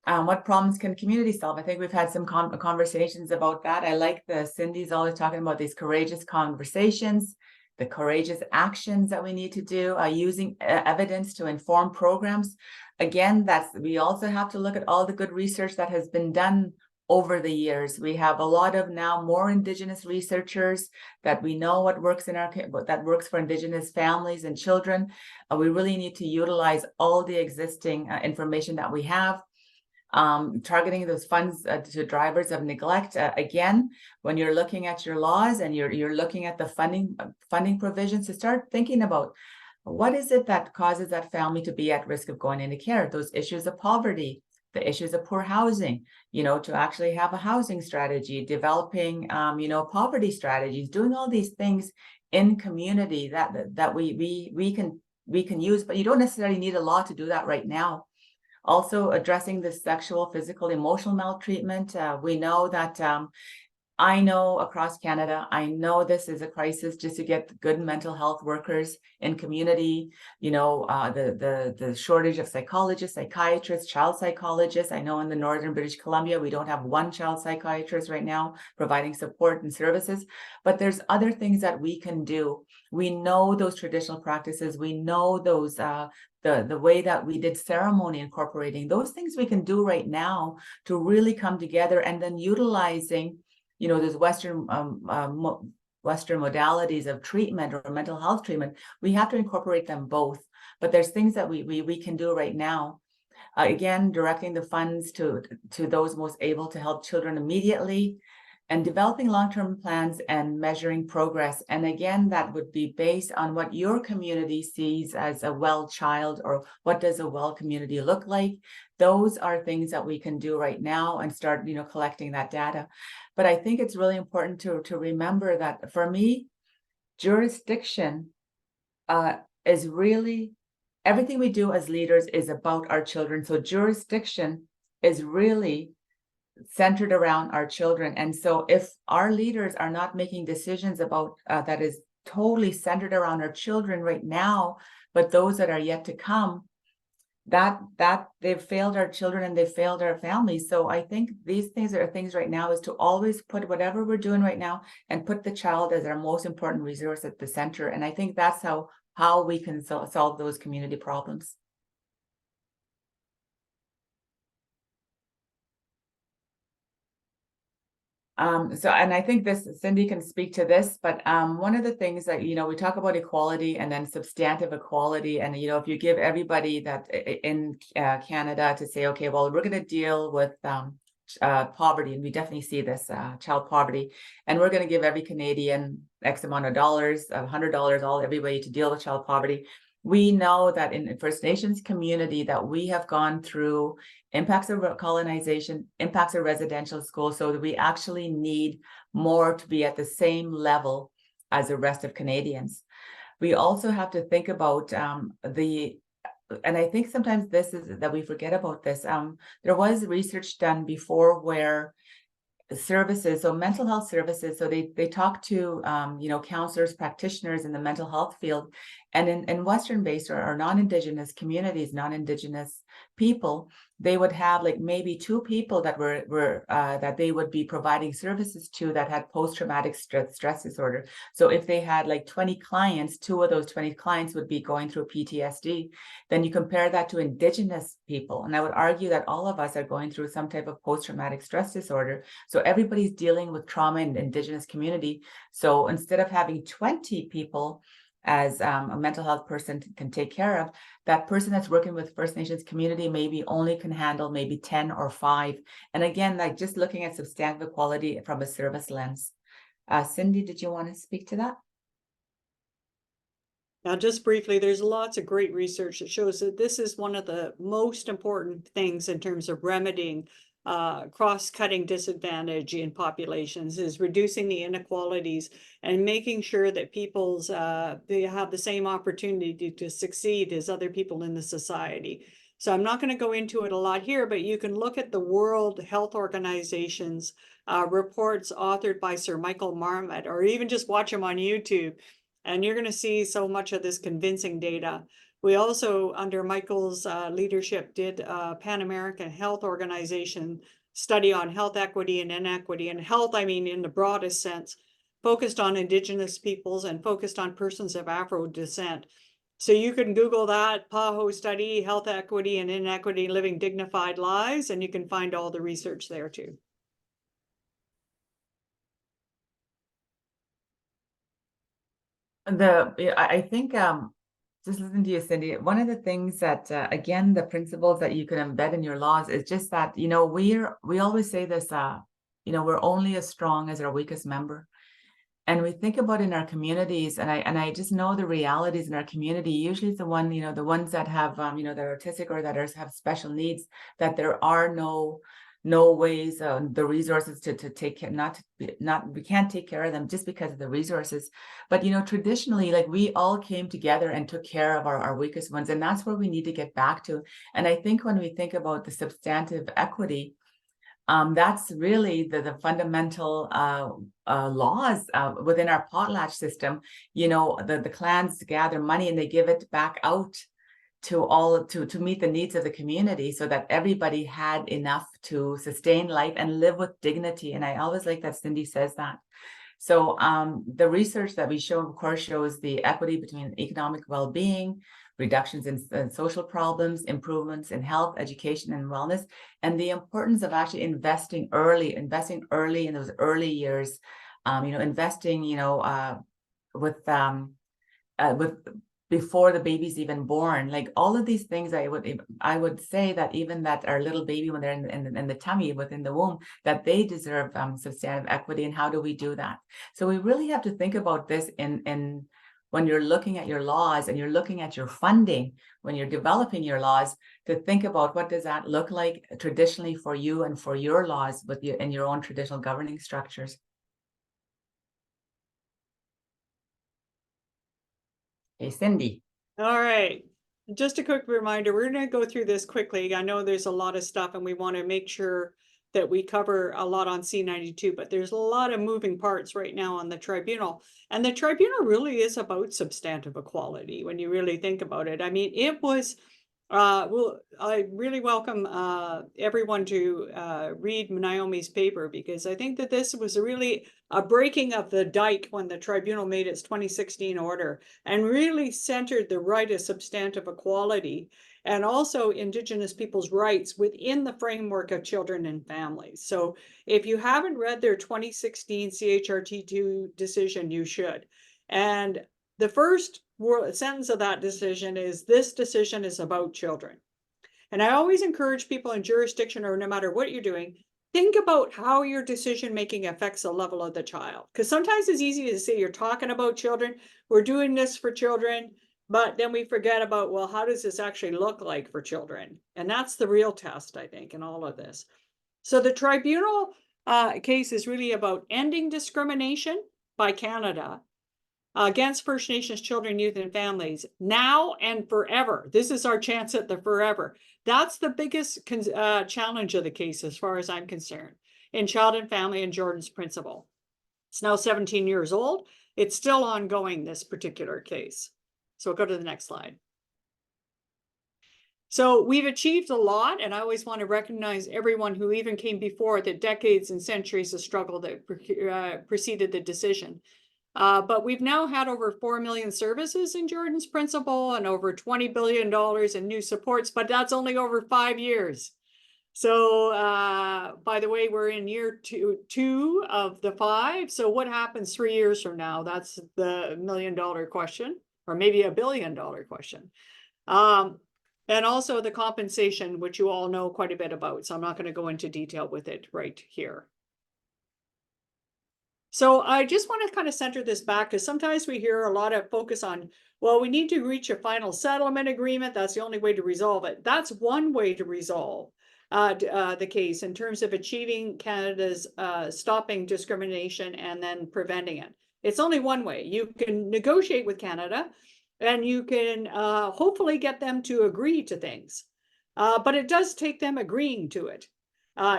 What problems can community solve? I think we've had some conversations about that. I like Cindy's always talking about these courageous conversations, the courageous actions that we need to do, using evidence to inform programs. Again, we also have to look at all the good research that has been done over the years. We have a lot of now more Indigenous researchers that we know what works for Indigenous families and children. We really need to utilize all the existing information that we have. Targeting those funds to drivers of neglect. Again, when you're looking at your laws and you're looking at the funding provisions, to start thinking about what is it that causes that family to be at risk of going into care. Those issues of poverty, the issues of poor housing, to actually have a housing strategy, developing, poverty strategies, doing all these things in community that we can use, but you don't necessarily need a law to do that right now. Also addressing the sexual, physical, emotional maltreatment. We know that I know across Canada, I know this is a crisis just to get good mental health workers in community, the shortage of psychologists, psychiatrists, child psychologists. I know in the Northern British Columbia, we don't have 1 child psychiatrist right now providing support and services, but there's other things that we can do. We know those traditional practices. We know those, the way that we did ceremony incorporating, those things we can do right now to really come together, and then utilizing those Western modalities of treatment or mental health treatment. We have to incorporate them both, but there's things that we can do right now. Again, directing the funds to those most able to help children immediately, and developing long-term plans and measuring progress. And again, that would be based on what your community sees as a well child, or what does a well community look like. Those are things that we can do right now and start, collecting that data. But I think it's really important to remember that for me, jurisdiction is really, everything we do as leaders is about our children. So jurisdiction is really centered around our children. And so if our leaders are not making decisions about that is totally centered around our children right now, but those that are yet to come, that they've failed our children and they've failed our families. So I think these things are things right now, is to always put whatever we're doing right now and put the child as our most important resource at the center. And I think that's how we can solve those community problems. And I think Cindy can speak to this, but one of the things that, we talk about equality and then substantive equality. And, if you give everybody that in Canada to say, okay, well, we're going to deal with poverty, and we definitely see this child poverty, and we're going to give every Canadian X amount of dollars, $100, everybody to deal with child poverty. We know that in the First Nations community that we have gone through impacts of colonization, impacts of residential schools, so that we actually need more to be at the same level as the rest of Canadians. We also have to think about and I think sometimes this is that we forget about this. There was research done before where services, so mental health services, so they talk to counselors, practitioners in the mental health field, and in Western based or non-Indigenous communities, non-Indigenous people, they would have like maybe 2 people that were that they would be providing services to that had post-traumatic stress disorder. So if they had like 20 clients, 2 of those 20 clients would be going through PTSD. Then you compare that to Indigenous people, and I would argue that all of us are going through some type of post-traumatic stress disorder. So everybody's dealing with trauma in the Indigenous community. So instead of having 20 people as a mental health person can take care of, that person that's working with First Nations community maybe only can handle maybe 10 or 5. And again, like just looking at substantive equality from a service lens. Cindy, did you want to speak to that? Now, just briefly, there's lots of great research that shows that this is one of the most important things in terms of remedying cross-cutting disadvantage in populations, is reducing the inequalities and making sure that people's they have the same opportunity to succeed as other people in the society. So I'm not going to go into it a lot here, but you can look at the World Health Organization's reports authored by Sir Michael Marmot, or even just watch them on YouTube, and you're going to see so much of this convincing data. We also, under Michael's leadership, did a Pan American Health Organization study on health equity and inequity. And health, I mean, in the broadest sense, focused on Indigenous peoples and focused on persons of Afro descent. So you can Google that, PAHO study, health equity and inequity, living dignified lives, and you can find all the research there too. I think just listening to you, Cindy, one of the things that, again, the principles that you can embed in your laws is just that, we always say this, we're only as strong as our weakest member. And we think about in our communities, and I just know the realities in our community, usually it's the ones that have, that are autistic or that have special needs, that there are no ways, the resources to take care, we can't take care of them just because of the resources. But traditionally, like, we all came together and took care of our weakest ones, and that's where we need to get back to. And I think when we think about the substantive equity, that's really the fundamental laws within our potlatch system. The clans gather money and they give it back out to meet the needs of the community, so that everybody had enough to sustain life and live with dignity. And I always like that Cindy says that. So the research that we show, of course, shows the equity between economic well-being, reductions in social problems, improvements in health, education, and wellness, and the importance of actually investing early in those early years, investing, with before the baby's even born. Like, all of these things, I would say that even that our little baby, when they're in the tummy within the womb, that they deserve substantive equity. And how do we do that? So we really have to think about this in when you're looking at your laws and you're looking at your funding, when you're developing your laws, to think about what does that look like traditionally for you and for your laws in your own traditional governing structures. Hey, Cindy. All right. Just a quick reminder, we're going to go through this quickly. I know there's a lot of stuff and we want to make sure that we cover a lot on C-92, but there's a lot of moving parts right now on the tribunal. And the tribunal really is about substantive equality when you really think about it. I mean, it was, I really welcome everyone to read Naiomi's paper, because I think that this was really a breaking of the dike when the tribunal made its 2016 order and really centered the right of substantive equality and also Indigenous people's rights within the framework of children and families. So if you haven't read their 2016 CHRT2 decision, you should. And the first sentence of that decision is, this decision is about children. And I always encourage people in jurisdiction, or no matter what you're doing, think about how your decision-making affects the level of the child. Because sometimes it's easy to say you're talking about children, we're doing this for children, But then we forget about, well, how does this actually look like for children? And that's the real test, I think, in all of this. So the tribunal case is really about ending discrimination by Canada against First Nations children, youth, and families now and forever. This is our chance at the forever. That's the biggest challenge of the case, as far as I'm concerned, in Child and Family and Jordan's Principle. It's now 17 years old. It's still ongoing, this particular case. So go to the next slide. So we've achieved a lot, and I always want to recognize everyone who even came before the decades and centuries of struggle that preceded the decision. But we've now had over 4 million services in Jordan's Principle and over $20 billion in new supports, but that's only over 5 years. So by the way, we're in year two of the 5. So what happens 3 years from now? That's the $1 million question, or maybe $1 billion question. And also the compensation, which you all know quite a bit about. So I'm not going to go into detail with it right here. So I just want to kind of center this back, because sometimes we hear a lot of focus on, well, we need to reach a final settlement agreement. That's the only way to resolve it. That's one way to resolve the case in terms of achieving Canada's stopping discrimination and then preventing it. It's only one way. You can negotiate with Canada, and you can hopefully get them to agree to things. But it does take them agreeing to it,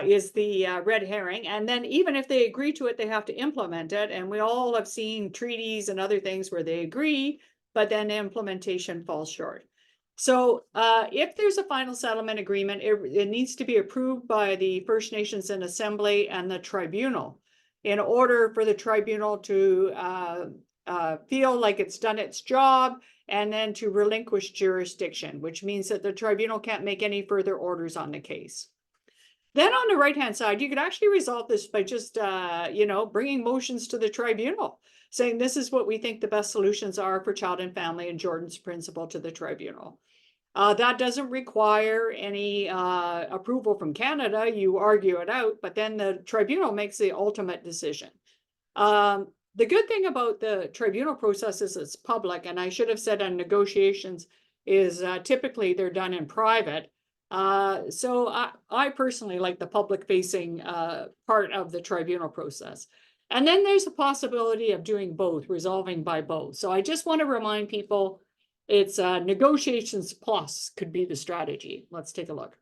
is the red herring. And then even if they agree to it, they have to implement it. And we all have seen treaties and other things where they agree, but then implementation falls short. So if there's a final settlement agreement, it needs to be approved by the First Nations and Assembly and the tribunal in order for the tribunal to feel like it's done its job, and then to relinquish jurisdiction, which means that the tribunal can't make any further orders on the case. Then on the right-hand side, you could actually resolve this by just, bringing motions to the tribunal, saying this is what we think the best solutions are for Child and Family and Jordan's Principle to the tribunal. That doesn't require any approval from Canada. You argue it out, but then the tribunal makes the ultimate decision. The good thing about the tribunal process is it's public, and I should have said on negotiations is typically they're done in private. So I personally like the public-facing part of the tribunal process. And then there's a possibility of doing both, resolving by both. So I just want to remind people it's negotiations plus could be the strategy. Let's take a look.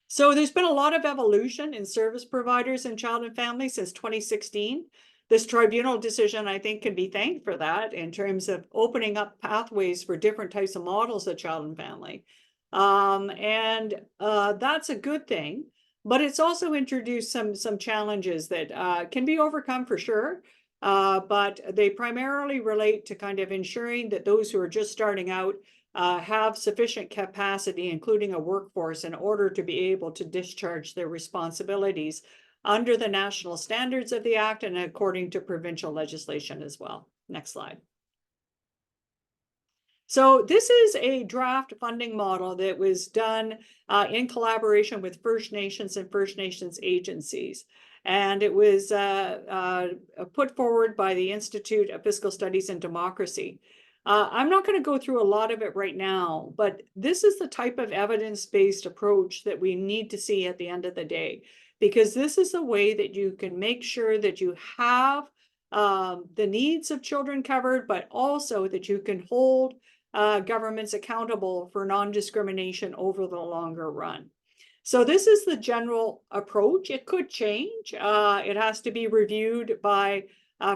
So there's been a lot of evolution in service providers in Child and Family since 2016. This tribunal decision, I think, can be thanked for that in terms of opening up pathways for different types of models of Child and Family. That's a good thing, but it's also introduced some challenges that can be overcome for sure. But they primarily relate to kind of ensuring that those who are just starting out have sufficient capacity, including a workforce, in order to be able to discharge their responsibilities under the national standards of the Act and according to provincial legislation as well. Next slide. So this is a draft funding model that was done in collaboration with First Nations and First Nations agencies. And it was put forward by the Institute of Fiscal Studies and Democracy. I'm not going to go through a lot of it right now, but this is the type of evidence-based approach that we need to see at the end of the day, because this is a way that you can make sure that you have the needs of children covered, but also that you can hold governments accountable for non-discrimination over the longer run. So this is the general approach. It could change. It has to be reviewed by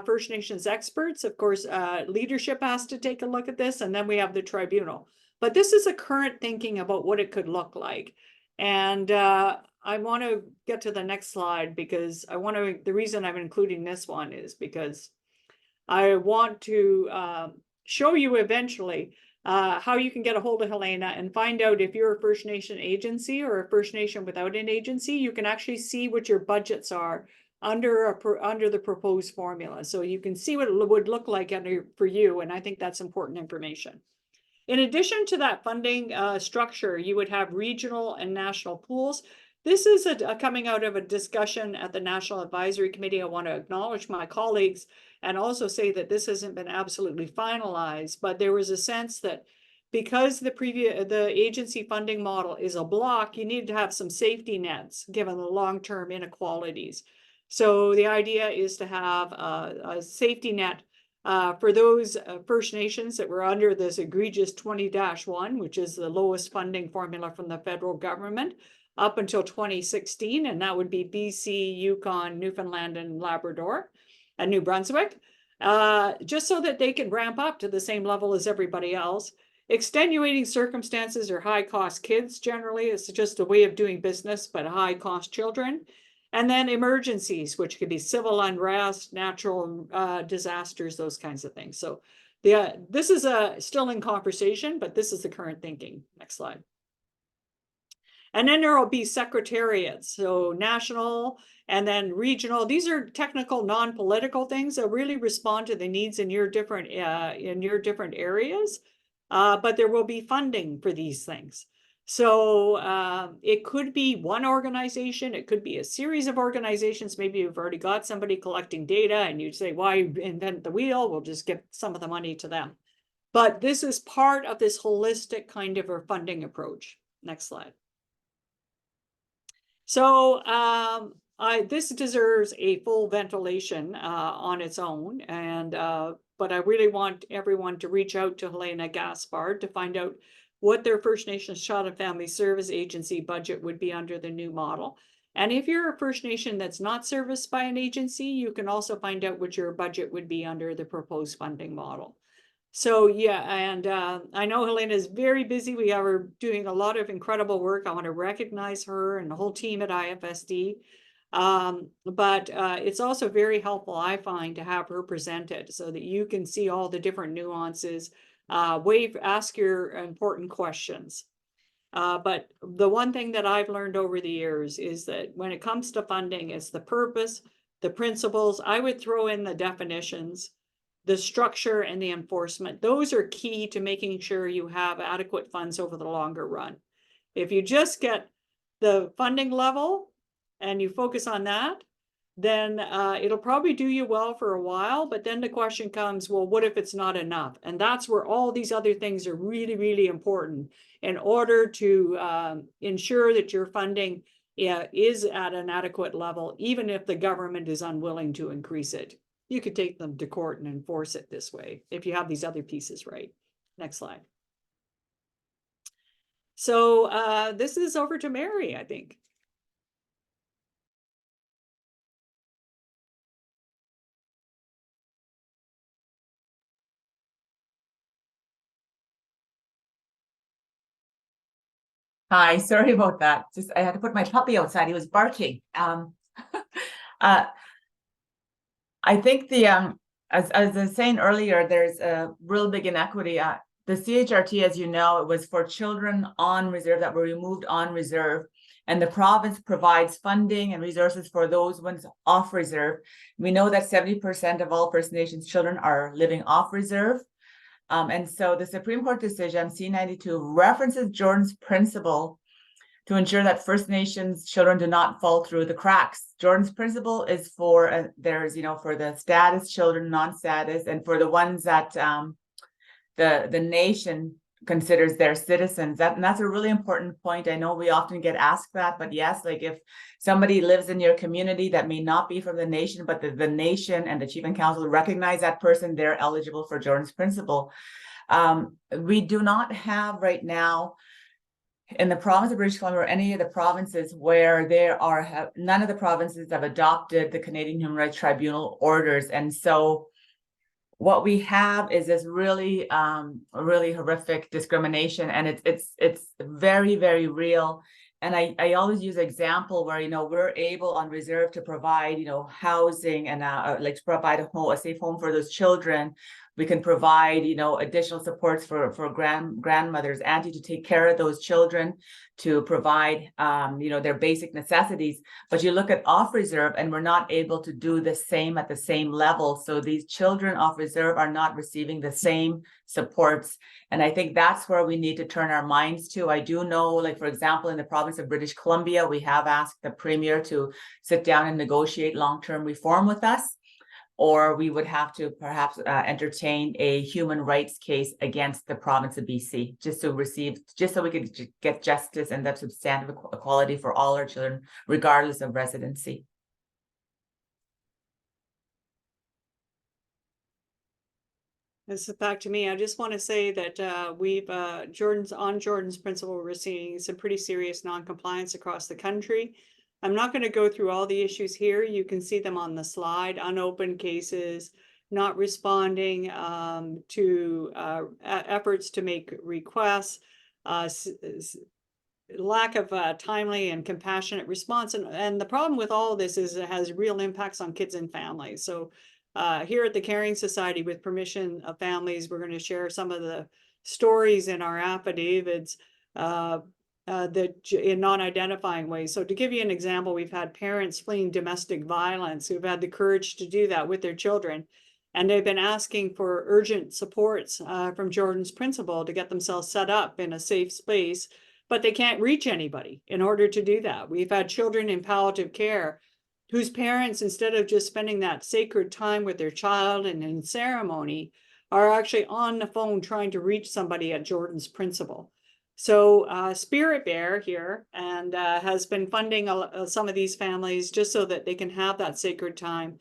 First Nations experts. Of course, leadership has to take a look at this, and then we have the tribunal. But this is a current thinking about what it could look like. And I want to get to the next slide because the reason I'm including this one is because I want to show you eventually how you can get a hold of Helaina and find out if you're a First Nation agency or a First Nation without an agency. You can actually see what your budgets are under the proposed formula. So you can see what it would look like for you, and I think that's important information. In addition to that funding structure, you would have regional and national pools. This is coming out of a discussion at the National Advisory Committee. I want to acknowledge my colleagues and also say that this hasn't been absolutely finalized, but there was a sense that because the agency funding model is a block, you need to have some safety nets given the long-term inequalities. So the idea is to have a safety net for those First Nations that were under this egregious 20-1, which is the lowest funding formula from the federal government, up until 2016, and that would be BC, Yukon, Newfoundland, and Labrador, and New Brunswick, just so that they can ramp up to the same level as everybody else. Extenuating circumstances or high-cost kids generally, it's just a way of doing business, but high-cost children. And then emergencies, which could be civil unrest, natural disasters, those kinds of things. So this is still in conversation, but this is the current thinking. Next slide. And then there will be secretariats, so national and then regional. These are technical, non-political things that really respond to the needs in your different areas. But there will be funding for these things. So it could be one organization, it could be a series of organizations. Maybe you've already got somebody collecting data and you say, why invent the wheel? We'll just give some of the money to them. But this is part of this holistic kind of a funding approach. Next slide. So this deserves a full ventilation on its own. And but I really want everyone to reach out to Helaina Gaspard to find out what their First Nations Child Family Service Agency budget would be under the new model. And if you're a First Nation that's not serviced by an agency, you can also find out what your budget would be under the proposed funding model. So yeah, and I know Helaina is very busy. We are doing a lot of incredible work. I want to recognize her and the whole team at IFSD. But it's also very helpful, I find, to have her presented so that you can see all the different nuances, ask your important questions. But the one thing that I've learned over the years is that when it comes to funding, it's the purpose, the principles. I would throw in the definitions, the structure, and the enforcement. Those are key to making sure you have adequate funds over the longer run. If you just get the funding level and you focus on that, then it'll probably do you well for a while. But then the question comes, well, what if it's not enough? And that's where all these other things are really, really important in order to ensure that your funding is at an adequate level, even if the government is unwilling to increase it. You could take them to court and enforce it this way if you have these other pieces right. Next slide. So this is over to Mary, I think. Hi, sorry about that. Just I had to put my puppy outside. He was barking. I think the as I was saying earlier, there's a real big inequity. The CHRT, as you know, it was for children on reserve that were removed on reserve, and the province provides funding and resources for those ones off reserve. We know that 70% of all First Nations children are living off reserve. And so the Supreme Court decision, C-92, references Jordan's principle to ensure that First Nations children do not fall through the cracks. Jordan's principle is for, for the status children, non-status, and for the ones that the nation considers their citizens. And that's a really important point. I know we often get asked that, but yes, like if somebody lives in your community that may not be from the nation, but the nation and the Chief and Council recognize that person, they're eligible for Jordan's principle. We do not have right now in the province of British Columbia or any of the provinces where none of the provinces have adopted the Canadian Human Rights Tribunal orders. And so what we have is this really horrific discrimination, and it's very, very real. And I always use an example where we're able on reserve to provide housing and to provide a safe home for those children. We can provide, additional supports for grandmothers, auntie, to take care of those children, to provide, their basic necessities. But you look at off reserve, and we're not able to do the same at the same level. So these children off reserve are not receiving the same supports. And I think that's where we need to turn our minds to. I do know, like, for example, in the province of British Columbia, we have asked the Premier to sit down and negotiate long-term reform with us. Or we would have to perhaps entertain a human rights case against the province of BC, just so we could get justice and that substantive equality for all our children, regardless of residency. This is back to me. I just want to say that we've Jordan's principle, we're seeing some pretty serious non-compliance across the country. I'm not going to go through all the issues here. You can see them on the slide: unopened cases, not responding to efforts to make requests, lack of timely and compassionate response. And the problem with all of this is it has real impacts on kids and families. So here at the Caring Society, with permission of families, we're going to share some of the stories in our affidavits in non-identifying ways. So to give you an example, we've had parents fleeing domestic violence who've had the courage to do that with their children. And they've been asking for urgent supports from Jordan's principle to get themselves set up in a safe space, but they can't reach anybody in order to do that. We've had children in palliative care whose parents, instead of just spending that sacred time with their child and in ceremony, are actually on the phone trying to reach somebody at Jordan's principle. So Spirit Bear here and has been funding some of these families just so that they can have that sacred time.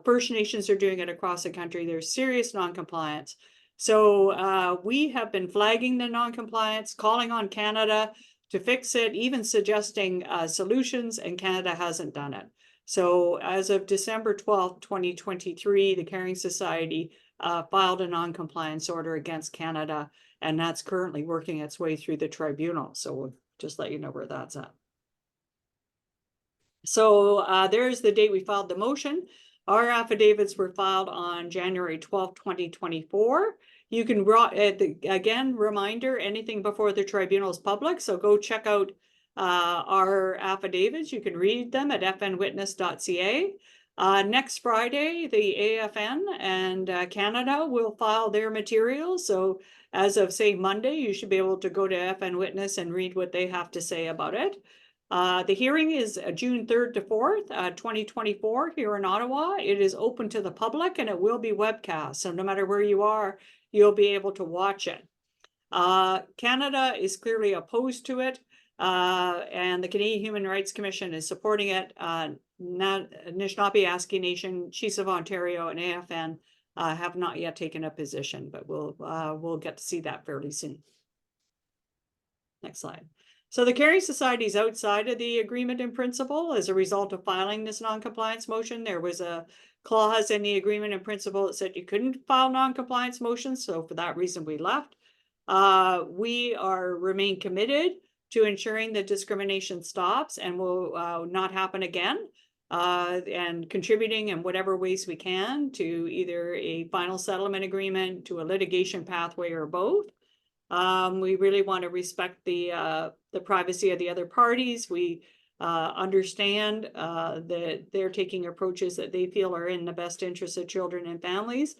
First Nations are doing it across the country. There's serious non-compliance. So we have been flagging the non-compliance, calling on Canada to fix it, even suggesting solutions, and Canada hasn't done it. So as of December 12th, 2023, the Caring Society filed a non-compliance order against Canada, and that's currently working its way through the tribunal. So we'll just let you know where that's at. So there's the date we filed the motion. Our affidavits were filed on January 12th, 2024. You can, again, reminder, anything before the tribunal is public. So go check out our affidavits. You can read them at fnwitness.ca. Next Friday, the AFN and Canada will file their materials. So as of, say, Monday, you should be able to go to FN Witness and read what they have to say about it. The hearing is June 3rd to 4th, 2024 here in Ottawa. It is open to the public and it will be webcast. So no matter where you are, you'll be able to watch it. Canada is clearly opposed to it. And the Canadian Human Rights Commission is supporting it. Anishinaabe, Aski Nation, Chiefs of Ontario, and AFN have not yet taken a position, but we'll get to see that fairly soon. Next slide. So the Caring Society is outside of the agreement in principle as a result of filing this non-compliance motion. There was a clause in the agreement in principle that said you couldn't file non-compliance motions. So for that reason, we left. We remain committed to ensuring that discrimination stops and will not happen again, and contributing in whatever ways we can to either a final settlement agreement, to a litigation pathway, or both. We really want to respect the privacy of the other parties. We understand that they're taking approaches that they feel are in the best interest of children and families.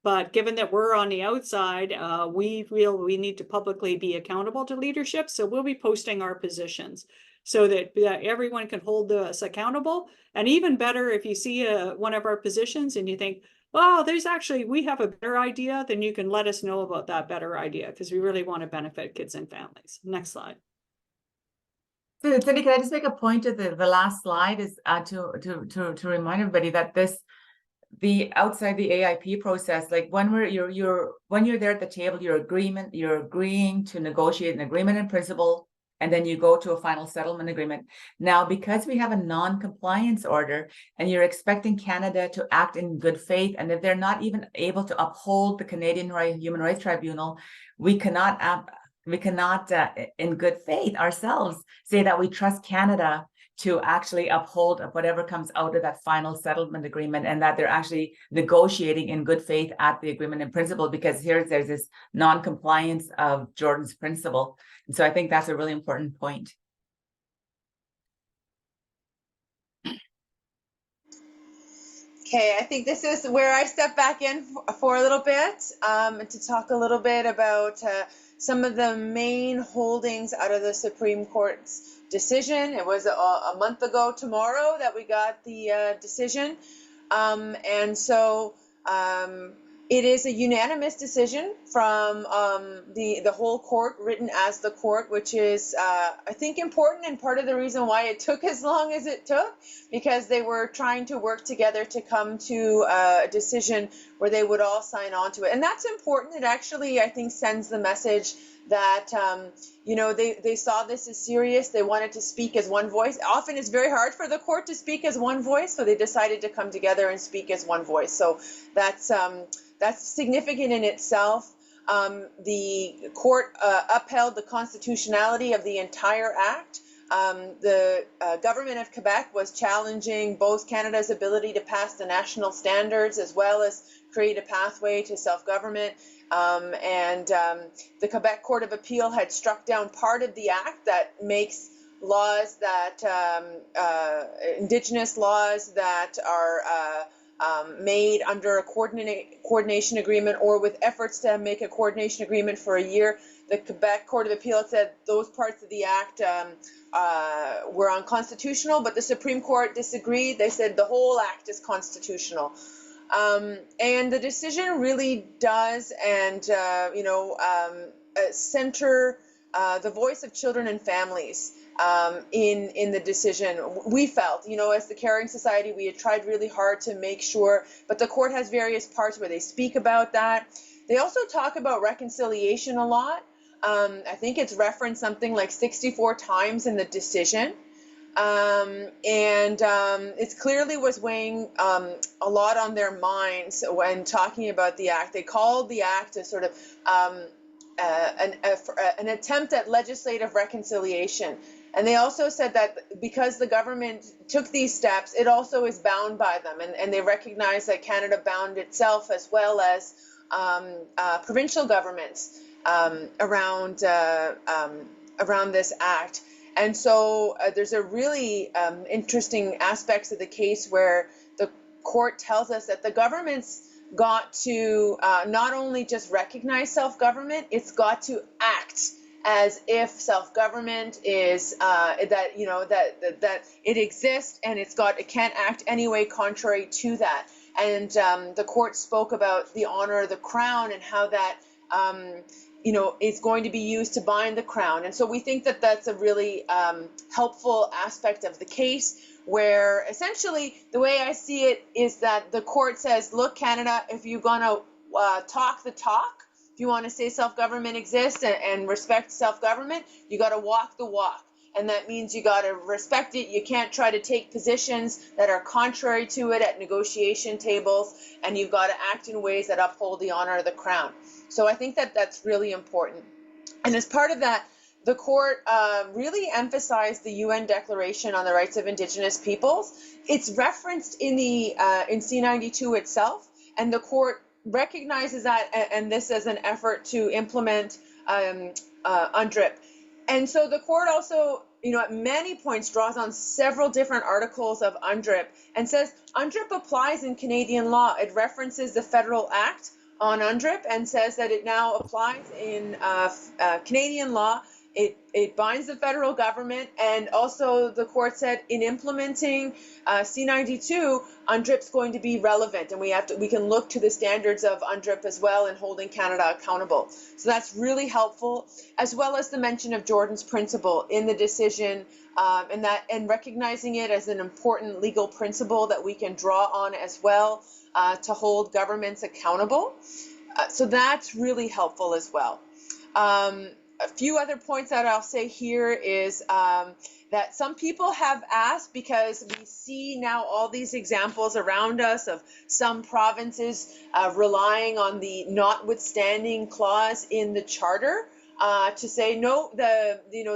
But given that we're on the outside, we feel we need to publicly be accountable to leadership. So we'll be posting our positions so that everyone can hold us accountable. And even better, if you see one of our positions and you think, well, we have a better idea, then you can let us know about that better idea, because we really want to benefit kids and families. Next slide. So, Cindy, can I just make a point of the last slide is to remind everybody that the outside the AIP process, like when you're there at the table, you're agreeing to negotiate an agreement in principle, and then you go to a final settlement agreement. Now, because we have a non-compliance order and you're expecting Canada to act in good faith, and if they're not even able to uphold the Canadian Human Rights Tribunal, we cannot in good faith ourselves say that we trust Canada to actually uphold whatever comes out of that final settlement agreement, and that they're actually negotiating in good faith at the agreement in principle, because there's this non-compliance of Jordan's principle. And so I think that's a really important point. Okay, I think this is where I step back in for a little bit to talk a little bit about some of the main holdings out of the Supreme Court's decision. It was a month ago tomorrow that we got the decision. And so it is a unanimous decision from the whole court, written as the court, which is, I think, important, and part of the reason why it took as long as it took, because they were trying to work together to come to a decision where they would all sign on to it. And that's important. It actually, I think, sends the message that, you know, they saw this as serious. They wanted to speak as one voice. Often it's very hard for the court to speak as one voice, so they decided to come together and speak as one voice. So that's significant in itself. The court upheld the constitutionality of the entire act. The government of Quebec was challenging both Canada's ability to pass the national standards as well as create a pathway to self-government. The Quebec Court of Appeal had struck down part of the act that makes laws that Indigenous laws that are made under a coordination agreement or with efforts to make a coordination agreement for a year. The Quebec Court of Appeal said those parts of the act were unconstitutional, but the Supreme Court disagreed. They said the whole act is constitutional. And the decision really does, center the voice of children and families in the decision. We felt, you know, as the Caring Society, we had tried really hard to make sure, but the court has various parts where they speak about that. They also talk about reconciliation a lot. I think it's referenced something like 64 times in the decision. It clearly was weighing a lot on their minds when talking about the act. They called the act a sort of an attempt at legislative reconciliation. And they also said that because the government took these steps, it also is bound by them. And they recognize that Canada bound itself as well as provincial governments around this act. And so there's a really interesting aspects of the case where the court tells us that the government's got to not only just recognize self-government, it's got to act as if self-government is that it exists, and it can't act any way contrary to that. And the court spoke about the honor of the crown and how that is going to be used to bind the crown. And so we think that that's a really helpful aspect of the case, where essentially the way I see it is that the court says, look, Canada, if you're going to talk the talk, if you want to say self-government exists and respect self-government, you got to walk the walk. And that means you got to respect it. You can't try to take positions that are contrary to it at negotiation tables, and you've got to act in ways that uphold the honor of the crown. So I think that that's really important. And as part of that, the court really emphasized the UN Declaration on the Rights of Indigenous Peoples. It's referenced in the in C-92 itself, and the court recognizes that and this as an effort to implement UNDRIP. And so the court also, at many points draws on several different articles of UNDRIP and says UNDRIP applies in Canadian law. It references the federal act on UNDRIP and says that it now applies in Canadian law. It binds the federal government, and also the court said in implementing C-92, UNDRIP's going to be relevant, and we can look to the standards of UNDRIP as well in holding Canada accountable. So that's really helpful, as well as the mention of Jordan's principle in the decision, and recognizing it as an important legal principle that we can draw on as well to hold governments accountable. So that's really helpful as well. A few other points that I'll say here is that some people have asked, because we see now all these examples around us of some provinces relying on the notwithstanding clause in the charter to say no,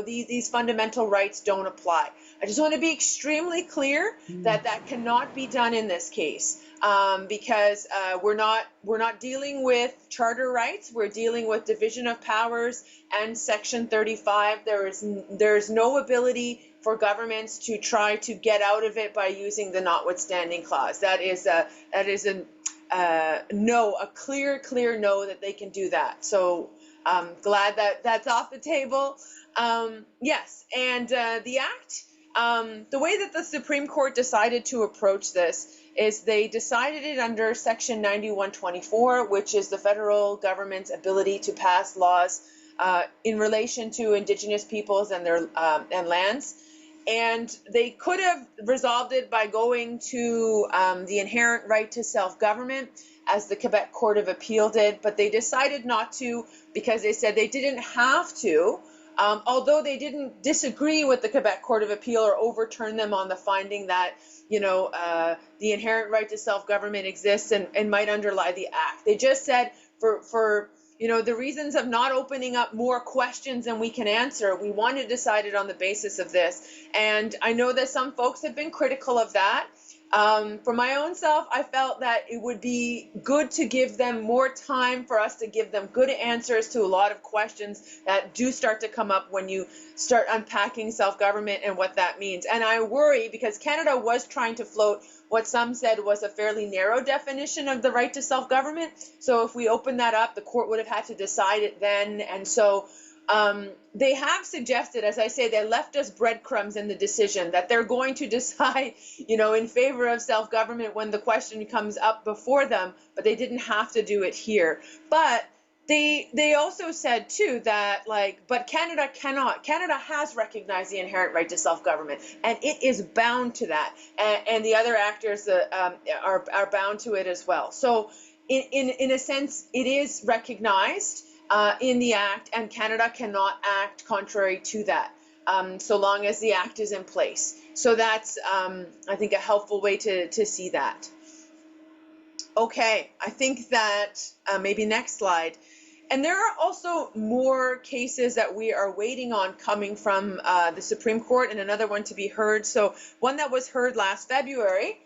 these fundamental rights don't apply. I just want to be extremely clear that that cannot be done in this case, because we're not dealing with charter rights. We're dealing with division of powers and Section 35. There's no ability for governments to try to get out of it by using the notwithstanding clause. That is a no, a clear no that they can do that. So I'm glad that that's off the table. Yes, and the Act, the way that the Supreme Court decided to approach this is they decided it under Section 9124, which is the federal government's ability to pass laws in relation to Indigenous peoples and their and lands. And they could have resolved it by going to the inherent right to self-government, as the Quebec Court of Appeal did, but they decided not to because they said they didn't have to, although they didn't disagree with the Quebec Court of Appeal or overturn them on the finding that, the inherent right to self-government exists and might underlie the Act. They just said for the reasons of not opening up more questions than we can answer, we want to decide it on the basis of this. And I know that some folks have been critical of that. For my own self, I felt that it would be good to give them more time for us to give them good answers to a lot of questions that do start to come up when you start unpacking self-government and what that means. And I worry because Canada was trying to float what some said was a fairly narrow definition of the right to self-government. So if we open that up, the court would have had to decide it then. And so they have suggested, as I say, they left us breadcrumbs in the decision that they're going to decide, in favor of self-government when the question comes up before them, but they didn't have to do it here. But they also said too that but Canada has recognized the inherent right to self-government, and it is bound to that, and the other actors are bound to it as well. So in a sense, it is recognized in the Act, and Canada cannot act contrary to that, so long as the Act is in place. So that's, I think, a helpful way to see that. Okay, I think that maybe next slide. And there are also more cases that we are waiting on coming from the Supreme Court, and another one to be heard. So one that was heard last February,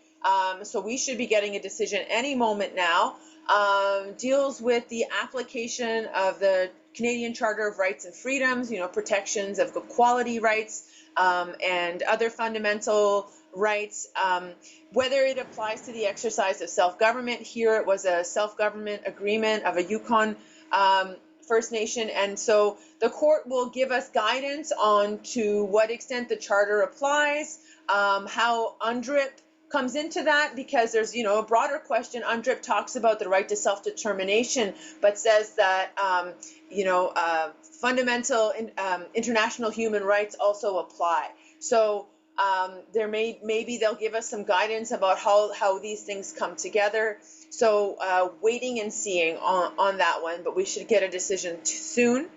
so we should be getting a decision any moment now, deals with the application of the Canadian Charter of Rights and Freedoms, protections of equality rights and other fundamental rights, whether it applies to the exercise of self-government. Here it was a self-government agreement of a Yukon First Nation, and so the court will give us guidance on to what extent the charter applies, how UNDRIP comes into that, because there's a broader question. UNDRIP talks about the right to self-determination, but says that fundamental international human rights also apply. So maybe they'll give us some guidance about how these things come together. So waiting and seeing on that one, but we should get a decision soon.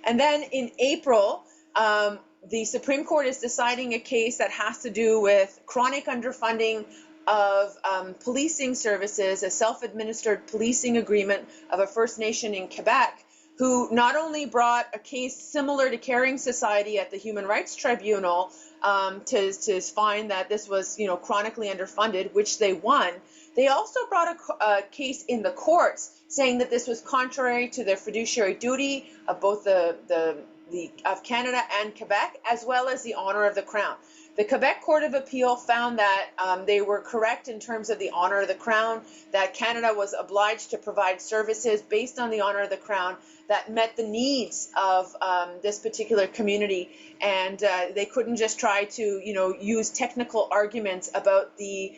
And then in April, the Supreme Court is deciding a case that has to do with chronic underfunding of policing services, a self-administered policing agreement of a First Nation in Quebec, who not only brought a case similar to Caring Society at the Human Rights Tribunal to find that this was, chronically underfunded, which they won. They also brought a case in the courts saying that this was contrary to their fiduciary duty of both of Canada and Quebec, as well as the honor of the Crown. The Quebec Court of Appeal found that they were correct in terms of the honor of the Crown, that Canada was obliged to provide services based on the honor of the Crown that met the needs of this particular community, and they couldn't just try to, use technical arguments about the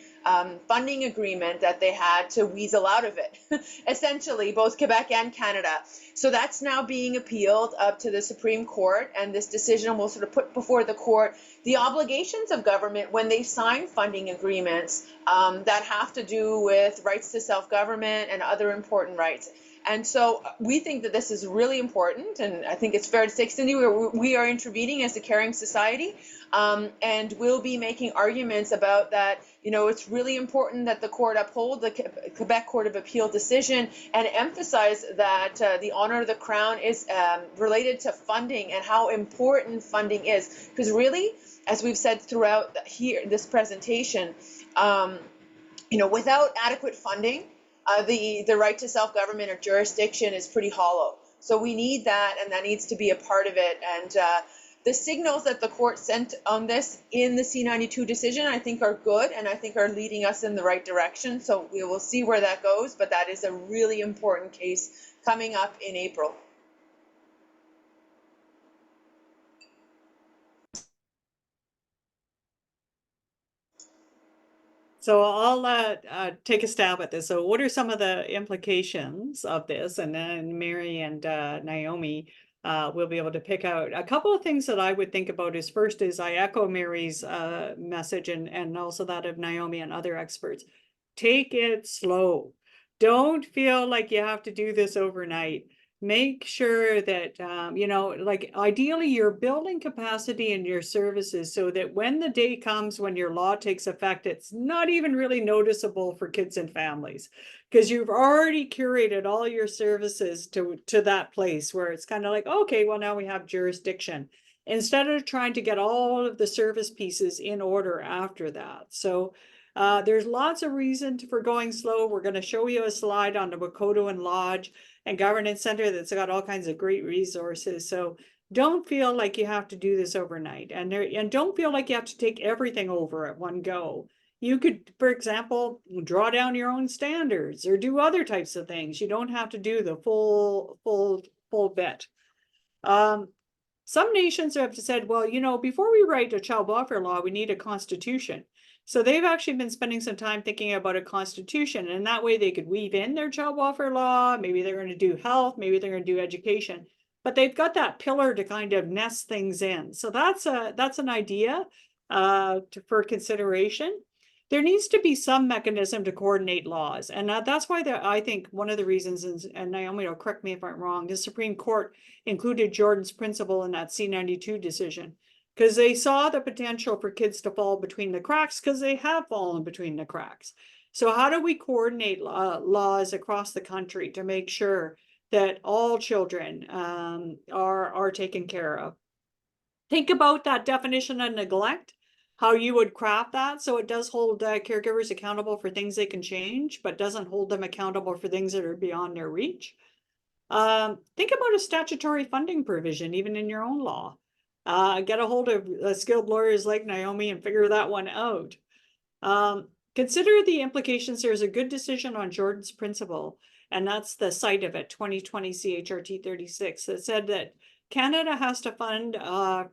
funding agreement that they had to weasel out of it, essentially, both Quebec and Canada. So that's now being appealed up to the Supreme Court, and this decision will sort of put before the court the obligations of government when they sign funding agreements that have to do with rights to self-government and other important rights. And so we think that this is really important, and I think it's fair to say, Cindy, we are intervening as a caring society, and we'll be making arguments about that. You know, it's really important that the court uphold the Quebec Court of Appeal decision and emphasize that the honor of the Crown is related to funding and how important funding is. Because really, as we've said throughout this presentation, you know, without adequate funding, the right to self-government or jurisdiction is pretty hollow. So we need that, and that needs to be a part of it. And the signals that the court sent on this in the C-92 decision, I think, are good, and I think are leading us in the right direction. So we will see where that goes, but that is a really important case coming up in April. So I'll take a stab at this. So what are some of the implications of this? And then Mary and Naiomi will be able to pick out a couple of things that I would think about. Is first is I echo Mary's message and also that of Naiomi and other experts. Take it slow. Don't feel like you have to do this overnight. Make sure that, you know, like ideally you're building capacity in your services so that when the day comes when your law takes effect, it's not even really noticeable for kids and families, because you've already curated all your services to that place where it's kind of like, okay, well, now we have jurisdiction, instead of trying to get all of the service pieces in order after that. So there's lots of reason for going slow. We're going to show you a slide on the Waututh Lodge and Governance Center that's got all kinds of great resources. So don't feel like you have to do this overnight, and don't feel like you have to take everything over at one go. You could, for example, draw down your own standards or do other types of things. You don't have to do the full bit. Some nations have said, well, you know, before we write a child welfare law, we need a constitution. So they've actually been spending some time thinking about a constitution, and that way they could weave in their child welfare law. Maybe they're going to do health, maybe they're going to do education, but they've got that pillar to kind of nest things in. So that's an idea for consideration. There needs to be some mechanism to coordinate laws, and that's why I think one of the reasons is, and Naiomi will correct me if I'm wrong, the Supreme Court included Jordan's principle in that C-92 decision, because they saw the potential for kids to fall between the cracks, because they have fallen between the cracks. So how do we coordinate laws across the country to make sure that all children are taken care of? Think about that definition of neglect, how you would craft that so it does hold caregivers accountable for things they can change, but doesn't hold them accountable for things that are beyond their reach. Think about a statutory funding provision, even in your own law. Get a hold of skilled lawyers like Naiomi and figure that one out. Consider the implications. There's a good decision on Jordan's principle, and that's the site of it, 2020 CHRT 36, that said that Canada has to fund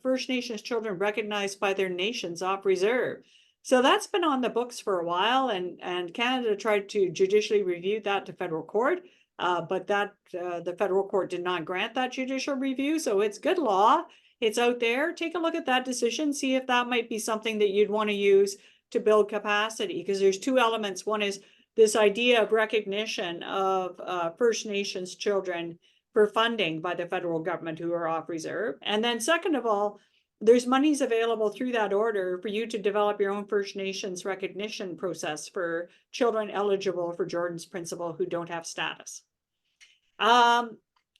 First Nations children recognized by their nations off reserve. So that's been on the books for a while, and Canada tried to judicially review that to federal court, but the federal court did not grant that judicial review. So it's good law. It's out there. Take a look at that decision, see if that might be something that you'd want to use to build capacity, because there's two elements. One is this idea of recognition of First Nations children for funding by the federal government who are off reserve. And then second of all, there's monies available through that order for you to develop your own First Nations recognition process for children eligible for Jordan's principle who don't have status.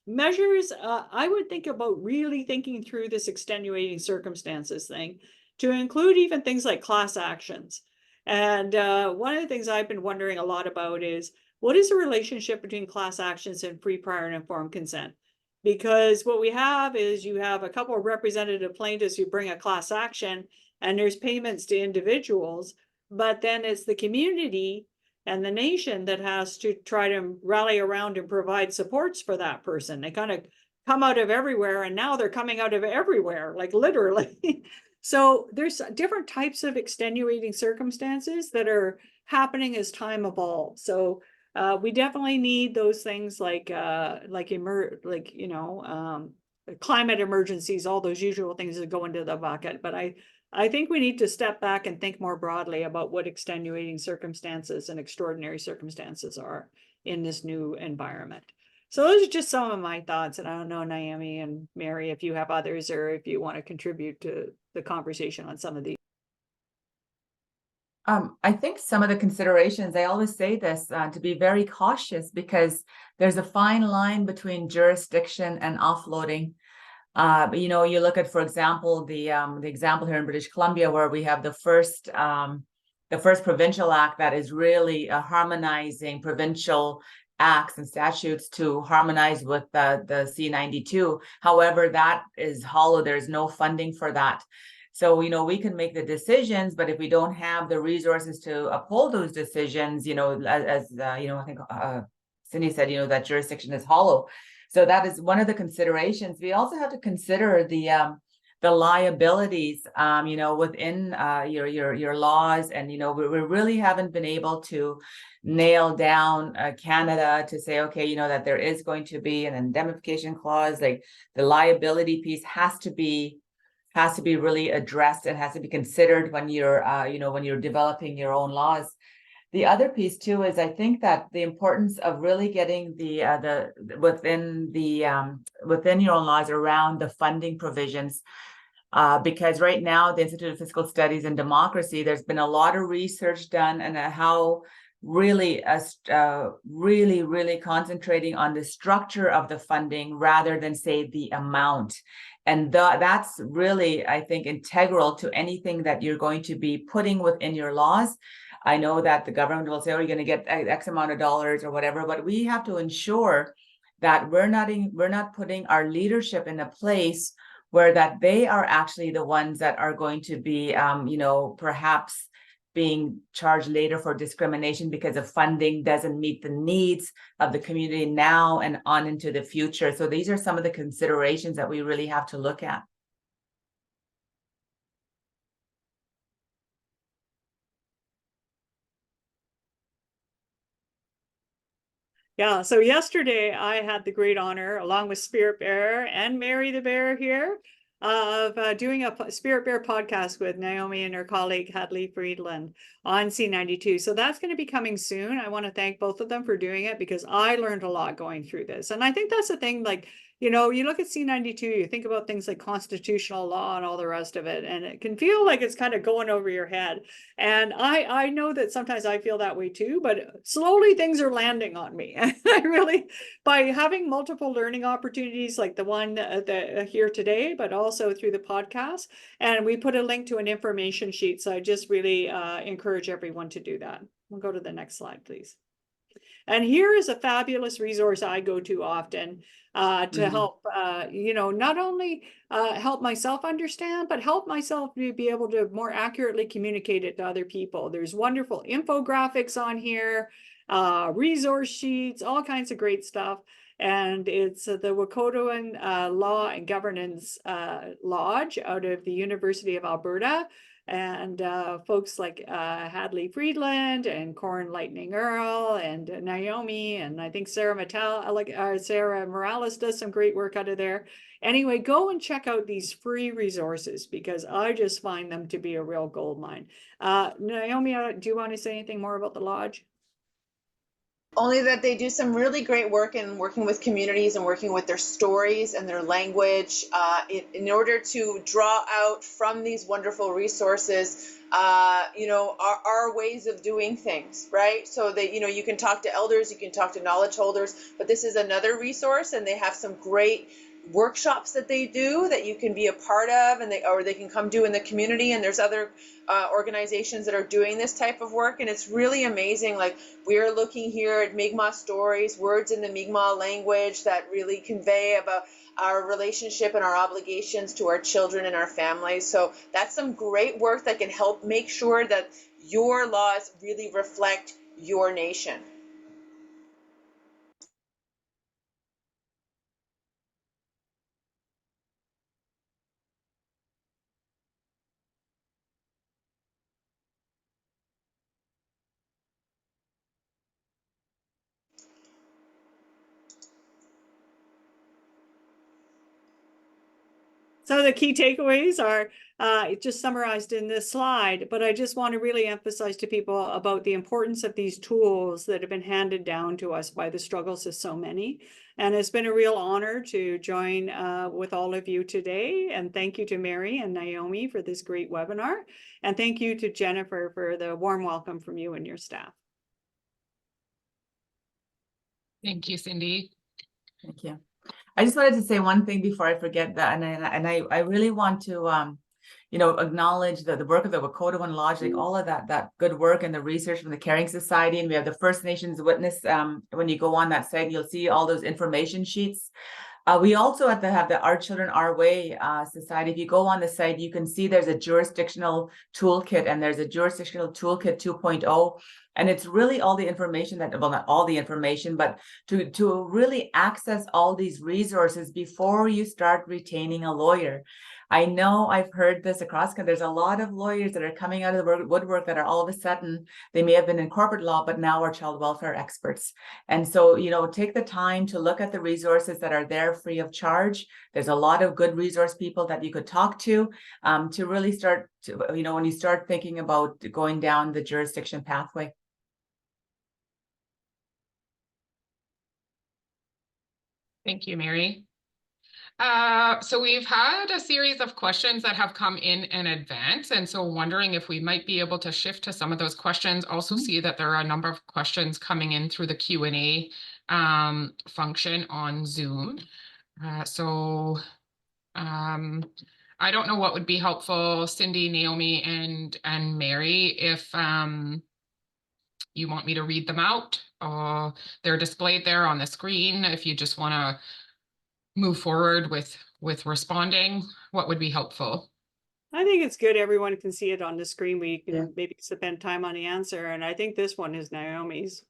Measures, I would think about really thinking through this extenuating circumstances thing to include even things like class actions. And one of the things I've been wondering a lot about is, what is the relationship between class actions and free, prior, and informed consent? Because what we have is you have a couple of representative plaintiffs who bring a class action, and there's payments to individuals, but then it's the community and the nation that has to try to rally around and provide supports for that person. They kind of come out of everywhere, and now they're coming out of everywhere, like literally. So there's different types of extenuating circumstances that are happening as time evolves. So we definitely need those things like climate emergencies, all those usual things that go into the bucket. But I think we need to step back and think more broadly about what extenuating circumstances and extraordinary circumstances are in this new environment. So those are just some of my thoughts, and I don't know, Naomi and Mary, if you have others or if you want to contribute to the conversation on some of these. I think some of the considerations, I always say this, to be very cautious, because there's a fine line between jurisdiction and offloading. You know, you look at, for example, the example here in British Columbia, where we have the first provincial act that is really harmonizing provincial acts and statutes to harmonize with the C-92. However, that is hollow. There's no funding for that. So, you know, we can make the decisions, but if we don't have the resources to uphold those decisions, you know, as you know, I think Cindy said, you know, that jurisdiction is hollow. So that is one of the considerations. We also have to consider the liabilities, you know, within your laws, and you know, we really haven't been able to nail down Canada to say, okay, you know, that there is going to be an indemnification clause. Like, the liability piece has to be really addressed and has to be considered when you're you know, when you're developing your own laws. The other piece too is, I think that the importance of really getting the within your own laws around the funding provisions, because right now the Institute of Fiscal Studies and Democracy, there's been a lot of research done, and how really concentrating on the structure of the funding rather than, say, the amount. And that's really, I think, integral to anything that you're going to be putting within your laws. I know that the government will say, oh, you're going to get X amount of dollars or whatever, but we have to ensure that we're not putting our leadership in a place where that they are actually the ones that are going to be, you know, perhaps being charged later for discrimination because of funding doesn't meet the needs of the community now and on into the future. So these are some of the considerations that we really have to look at. Yeah, so yesterday I had the great honor, along with Spirit Bear and Mary the Bear here, of doing a Spirit Bear podcast with Naomi and her colleague Hadley Friedland on C-92. So that's going to be coming soon. I want to thank both of them for doing it, because I learned a lot going through this. And I think that's the thing, like, you know, you look at C-92, you think about things like constitutional law and all the rest of it, and it can feel like it's kind of going over your head. And I know that sometimes I feel that way too, but slowly things are landing on me. And I really, by having multiple learning opportunities like the one here today, but also through the podcast, and we put a link to an information sheet. So I just really encourage everyone to do that. We'll go to the next slide, please. And here is a fabulous resource I go to often to help, you know, not only help myself understand, but help myself to be able to more accurately communicate it to other people. There's wonderful infographics on here, resource sheets, all kinds of great stuff. And it's the Waututh Law and Governance Lodge out of the University of Alberta. And folks like Hadley Friedland and Corin Lightning Earl and Naiomi, and I think Sarah Morales does some great work out of there. Anyway, go and check out these free resources, because I just find them to be a real gold mine. Naomi, do you want to say anything more about the lodge? Only that they do some really great work in working with communities and working with their stories and their language in order to draw out from these wonderful resources, you know, our ways of doing things, right? So that, you know, you can talk to elders, you can talk to knowledge holders, but this is another resource, and they have some great workshops that they do that you can be a part of, and they can come do in the community. And there's other organizations that are doing this type of work, and it's really amazing. Like, we're looking here at Mi'kmaq stories, words in the Mi'kmaq language that really convey about our relationship and our obligations to our children and our families. So that's some great work that can help make sure that your laws really reflect your nation. So the key takeaways are just summarized in this slide, but I just want to really emphasize to people about the importance of these tools that have been handed down to us by the struggles of so many. And it's been a real honor to join with all of you today. And thank you to Mary and Naiomi for this great webinar. And thank you to Jennifer for the warm welcome from you and your staff. Thank you, Cindy. Thank you. I just wanted to say one thing before I forget that, and I really want to you know, acknowledge the work of the Waututh and Lodge, like all of that good work and the research from the Caring Society, and we have the First Nations Witness. When you go on that site, you'll see all those information sheets. We also have the Our Children Our Way Society. If you go on the site, you can see there's a jurisdictional toolkit, and there's a jurisdictional toolkit 2.0. And it's really all the information that, well, not all the information, but to really access all these resources before you start retaining a lawyer. I know I've heard this across, because there's a lot of lawyers that are coming out of the woodwork that are all of a sudden, they may have been in corporate law, but now are child welfare experts. And so, you know, take the time to look at the resources that are there free of charge. There's a lot of good resource people that you could talk to really start to, you know, when you start thinking about going down the jurisdiction pathway. Thank you, Mary. So we've had a series of questions that have come in advance, and so wondering if we might be able to shift to some of those questions. Also see that there are a number of questions coming in through the Q&A function on Zoom. I don't know what would be helpful, Cindy, Naiomi, and Mary, if you want me to read them out. They're displayed there on the screen. If you just want to move forward with responding, what would be helpful? I think it's good everyone can see it on the screen. We can maybe spend time on the answer. And I think this one is Naomi's.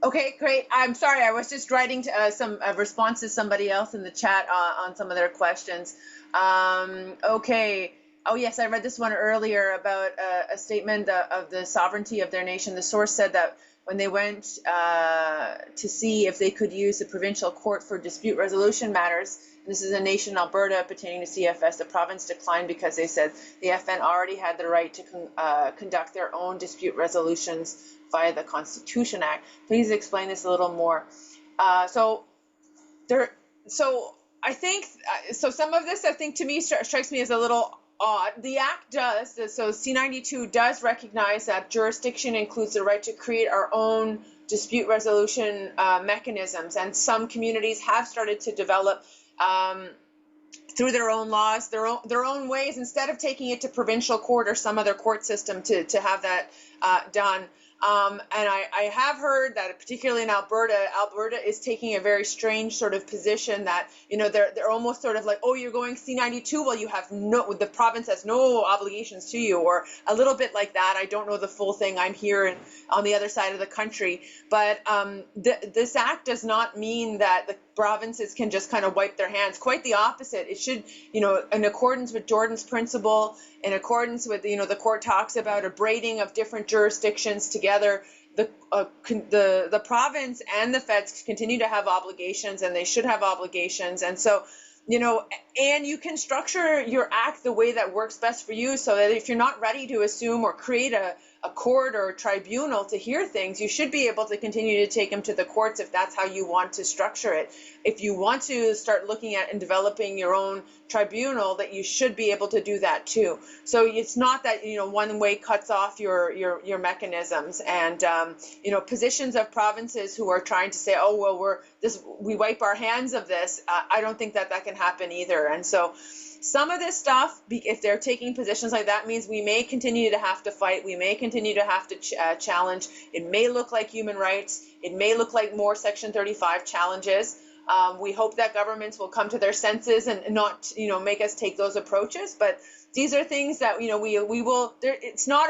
Okay, great. I'm sorry, I was just writing some responses to somebody else in the chat on some of their questions. Okay. Oh yes, I read this one earlier about a statement of the sovereignty of their nation. The source said that when they went to see if they could use the provincial court for dispute resolution matters, this is a nation, Alberta, pertaining to CFS, the province declined because they said the FN already had the right to conduct their own dispute resolutions via the Constitution Act. Please explain this a little more. So I think, some of this, I think, to me strikes me as a little odd. The Act does, so C-92 does recognize that jurisdiction includes the right to create our own dispute resolution mechanisms, and some communities have started to develop through their own laws, their own ways, instead of taking it to provincial court or some other court system to have that done. And I have heard that, particularly in Alberta is taking a very strange sort of position that, you know, they're almost sort of like, oh, you're going C-92, well, you have the province has no obligations to you, or a little bit like that. I don't know the full thing. I'm here on the other side of the country, but this act does not mean that the provinces can just kind of wipe their hands. Quite the opposite. It should, you know, in accordance with Jordan's principle, in accordance with, you know, the court talks about a braiding of different jurisdictions together. The province and the feds continue to have obligations, and they should have obligations. And so, you know, and you can structure your act the way that works best for you, so that if you're not ready to assume or create a court or a tribunal to hear things, you should be able to continue to take them to the courts if that's how you want to structure it. If you want to start looking at and developing your own tribunal, that you should be able to do that too. So it's not that, you know, one way cuts off your mechanisms. And you know, positions of provinces who are trying to say, oh well, we wipe our hands of this. I don't think that can happen either. And so some of this stuff, if they're taking positions like that, means we may continue to have to fight. We may continue to have to challenge. It may look like human rights. It may look like more Section 35 challenges. We hope that governments will come to their senses and not, you know, make us take those approaches. But these are things that, you know, we will. It's not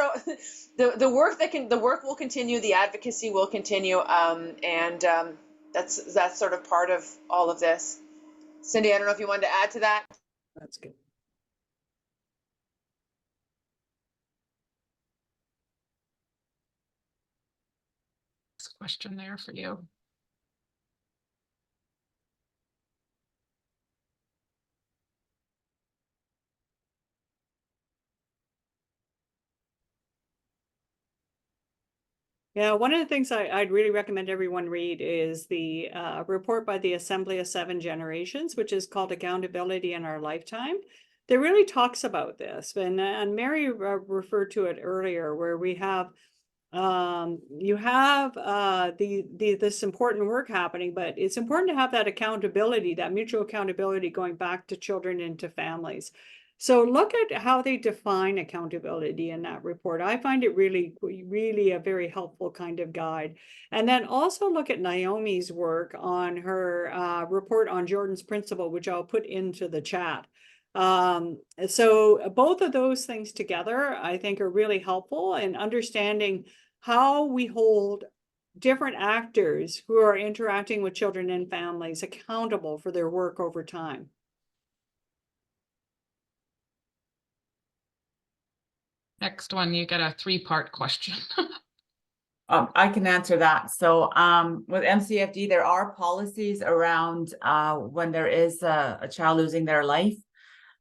the work will continue. The advocacy will continue, and that's sort of part of all of this. Cindy, I don't know if you wanted to add to that. That's good. Question there for you. Yeah, one of the things I'd really recommend everyone read is the report by the Assembly of Seven Generations, which is called Accountability in Our Lifetime. That really talks about this, and Mary referred to it earlier, where we have you have this important work happening, but it's important to have that accountability, that mutual accountability going back to children and to families. So look at how they define accountability in that report. I find it really, really a very helpful kind of guide. And then also look at Naiomi's work on her report on Jordan's Principle, which I'll put into the chat. So both of those things together, I think, are really helpful in understanding how we hold different actors who are interacting with children and families accountable for their work over time. Next one, you get a 3-part question. I can answer that. So with MCFD, there are policies around when there is a child losing their life,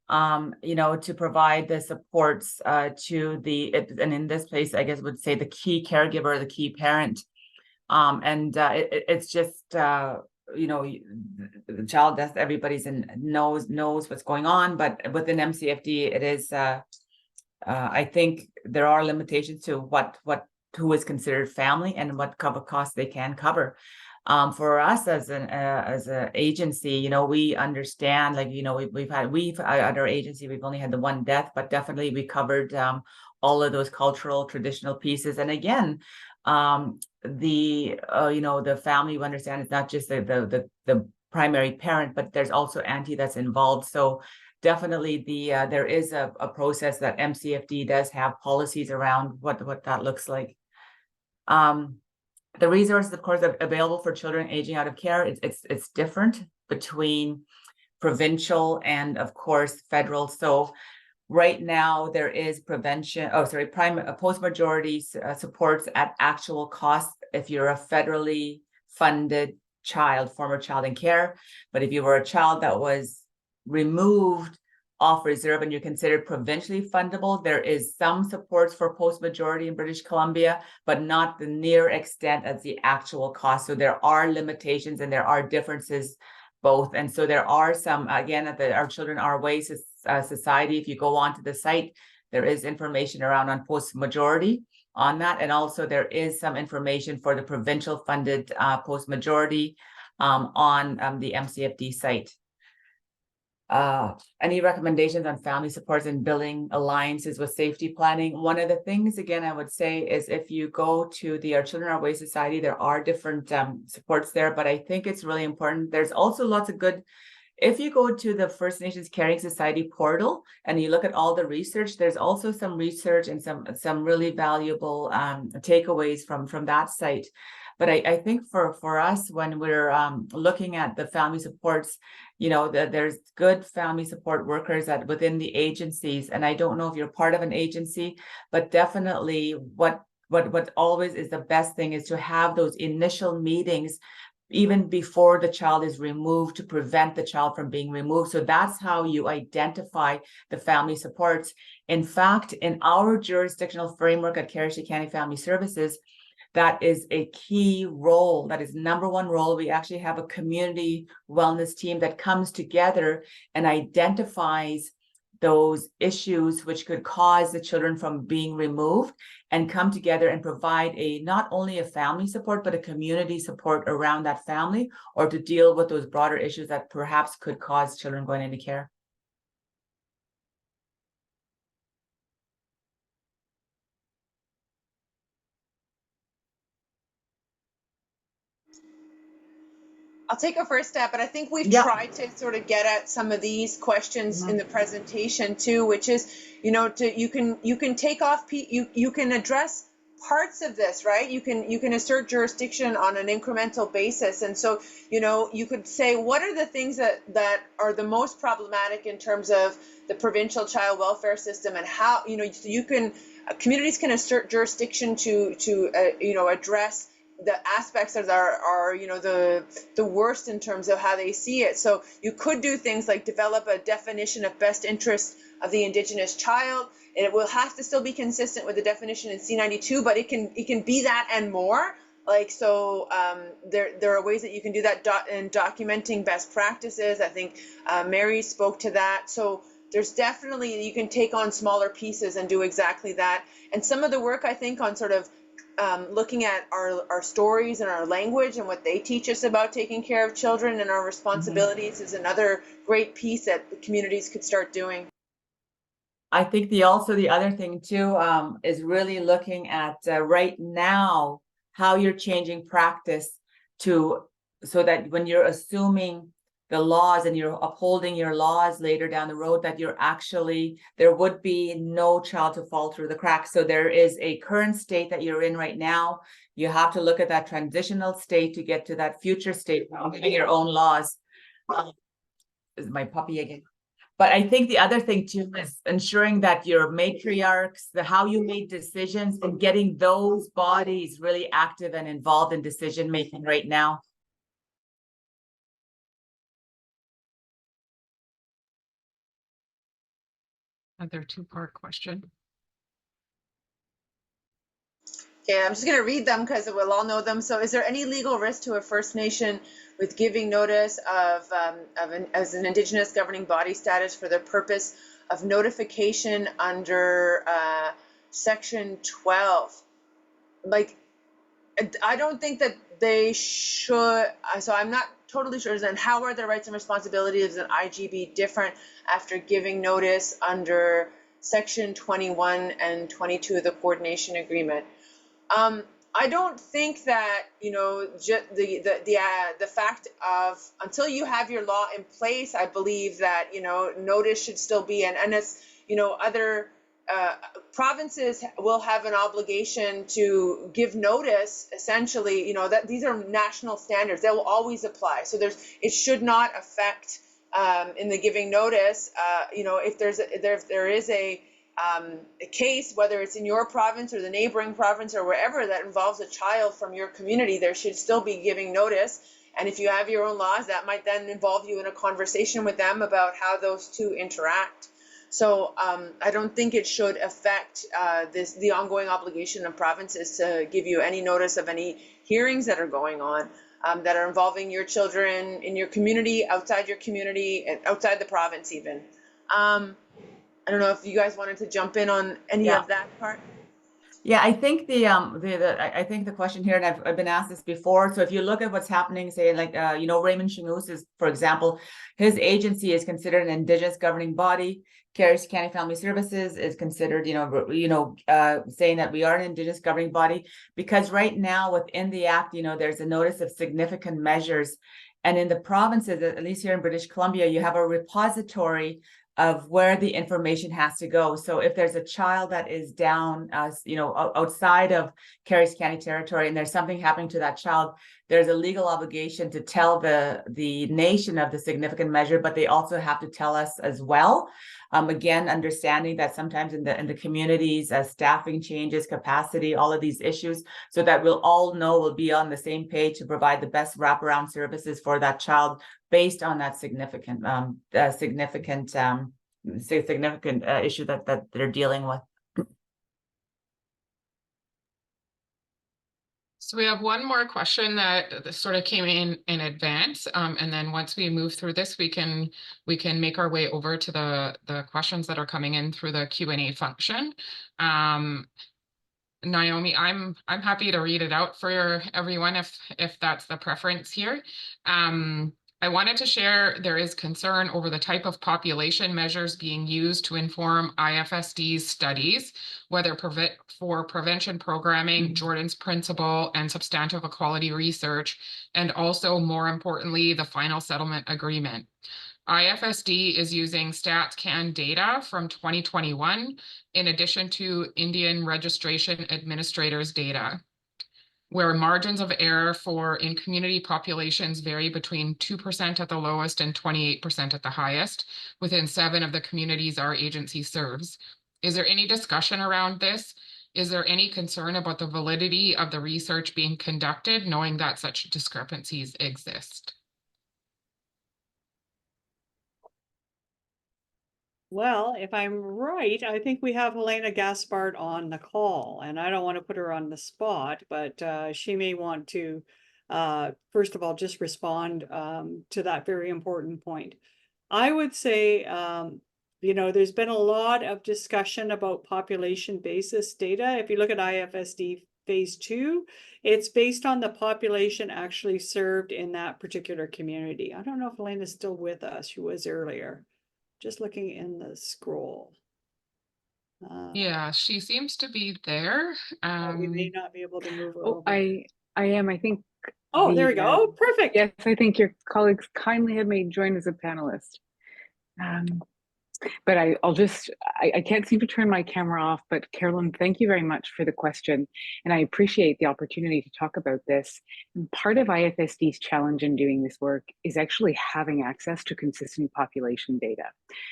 to provide the supports to and in this place, I guess would say the key caregiver, the key parent. It's just, the child death, everybody's knows what's going on, but within MCFD, it is, I think there are limitations to who is considered family and what cover costs they can cover. For us as an agency, we understand, we've at our agency, we've only had the one death, but definitely we covered all of those cultural traditional pieces. And again, the family, we understand, is not just the primary parent, but there's also auntie that's involved. So definitely there is a process that MCFD does have policies around what that looks like. The resources, of course, are available for children aging out of care. It's different between provincial and, of course, federal. So right now there is post-majority supports at actual cost if you're a federally funded former child in care. But if you were a child that was removed off reserve and you're considered provincially fundable, there is some supports for post-majority in British Columbia, but not the near extent as the actual cost. So there are limitations and there are differences both. And so there are some, again, at our Children Our Way Society, if you go onto the site, there is information around on post-majority on that. And also there is some information for the provincial funded post-majority on the MCFD site. Any recommendations on family supports and building alliances with safety planning? One of the things, again, I would say is if you go to our Children Our Way Society, there are different supports there, but I think it's really important. There's also lots of good, if you go to the First Nations Caring Society portal and you look at all the research, there's also some research and some really valuable takeaways from that site. But I think for us, when we're looking at the family supports, there's good family support workers within the agencies. And I don't know if you're part of an agency, but definitely what always is the best thing is to have those initial meetings even before the child is removed to prevent the child from being removed. So that's how you identify the family supports. In fact, in our jurisdictional framework at Sekani Family Services, that is a key role. That is number one role. We actually have a community wellness team that comes together and identifies those issues which could cause the children from being removed and come together and provide not only a family support, but a community support around that family or to deal with those broader issues that perhaps could cause children going into care. I'll take a first step, but I think we've tried to sort of get at some of these questions in the presentation too, which is, you can take off, you can address parts of this, right? You can assert jurisdiction on an incremental basis. And so, you could say, what are the things that are the most problematic in terms of the provincial child welfare system, and how, communities can assert jurisdiction to address the aspects that are you know, the worst in terms of how they see it. So you could do things like develop a definition of best interest of the Indigenous child. It will have to still be consistent with the definition in C-92, but it can be that and more. Like, so there are ways that you can do that in documenting best practices. I think Mary spoke to that. So there's definitely, you can take on smaller pieces and do exactly that. And some of the work, I think, on sort of looking at our stories and our language and what they teach us about taking care of children and our responsibilities is another great piece that the communities could start doing. I think the other thing too is really looking at right now how you're changing practice so that when you're assuming the laws and you're upholding your laws later down the road, that there would be no child to fall through the cracks. So there is a current state that you're in right now. You have to look at that transitional state to get to that future state, having your own laws. This is my puppy again. But I think the other thing too is ensuring that your matriarchs, how you made decisions, and getting those bodies really active and involved in decision making right now. Another two-part question. Okay, I'm just going to read them because we'll all know them. So is there any legal risk to a First Nation with giving notice as an Indigenous governing body status for the purpose of notification under Section 12? Like, I don't think that they should, so I'm not totally sure. And how are their rights and responsibilities in IGB different after giving notice under Section 21 and 22 of the Coordination Agreement? I don't think that, you know, the fact of, until you have your law in place, I believe that, you know, notice should still be, and it's, you know, other provinces will have an obligation to give notice, essentially, you know, that these are national standards, they will always apply. So it should not affect in the giving notice, you know, if there is a case, whether it's in your province or the neighboring province or wherever, that involves a child from your community, there should still be giving notice. And if you have your own laws, that might then involve you in a conversation with them about how those two interact. So I don't think it should affect the ongoing obligation of provinces to give you any notice of any hearings that are going on that are involving your children in your community, outside your community, and outside the province even. I don't know if you guys wanted to jump in on any of that part. Yeah, I think I think the question here, and I've been asked this before. So if you look at what's happening, say like you know, Raymond Sxuŋús is, for example, his agency is considered an Indigenous governing body. Sekani Family Services is considered, saying that we are an Indigenous governing body, because right now within the Act, you know, there's a notice of significant measures, and in the provinces, at least here in British Columbia, you have a repository of where the information has to go. So if there's a child that is down, outside of Caris County territory, and there's something happening to that child, there's a legal obligation to tell the nation of the significant measure, but they also have to tell us as well. Again, understanding that sometimes in the communities, staffing changes, capacity, all of these issues, so that we'll all know, we'll be on the same page to provide the best wraparound services for that child based on that significant issue that they're dealing with. So we have one more question that sort of came in advance, and then once we move through this, we can make our way over to the questions that are coming in through the Q&A function. Naiomi, I'm happy to read it out for everyone if that's the preference here. I wanted to share there is concern over the type of population measures being used to inform IFSD's studies, whether for prevention programming, Jordan's principle, and substantive equality research, and also, more importantly, the final settlement agreement. IFSD is using StatsCan data from 2021, in addition to Indian Registration Administrator's data, where margins of error in community populations vary between 2% at the lowest and 28% at the highest within 7 of the communities our agency serves. Is there any discussion around this? Is there any concern about the validity of the research being conducted, knowing that such discrepancies exist? Well, if I'm right, I think we have Helaina Gaspard on the call, and I don't want to put her on the spot, but she may want to, first of all, just respond to that very important point. I would say, you know, there's been a lot of discussion about population basis data. If you look at IFSD phase 2, it's based on the population actually served in that particular community. I don't know if Helaina's still with us. She was earlier. Just looking in the scroll. Yeah, she seems to be there. We may not be able to move her Oh, over. I am. I think. Oh, there we go. Oh, perfect. Yes, I think your colleagues kindly have me join as a panelist. But I can't seem to turn my camera off, but Carolyn, thank you very much for the question. And I appreciate the opportunity to talk about this. And part of IFSD's challenge in doing this work is actually having access to consistent population data.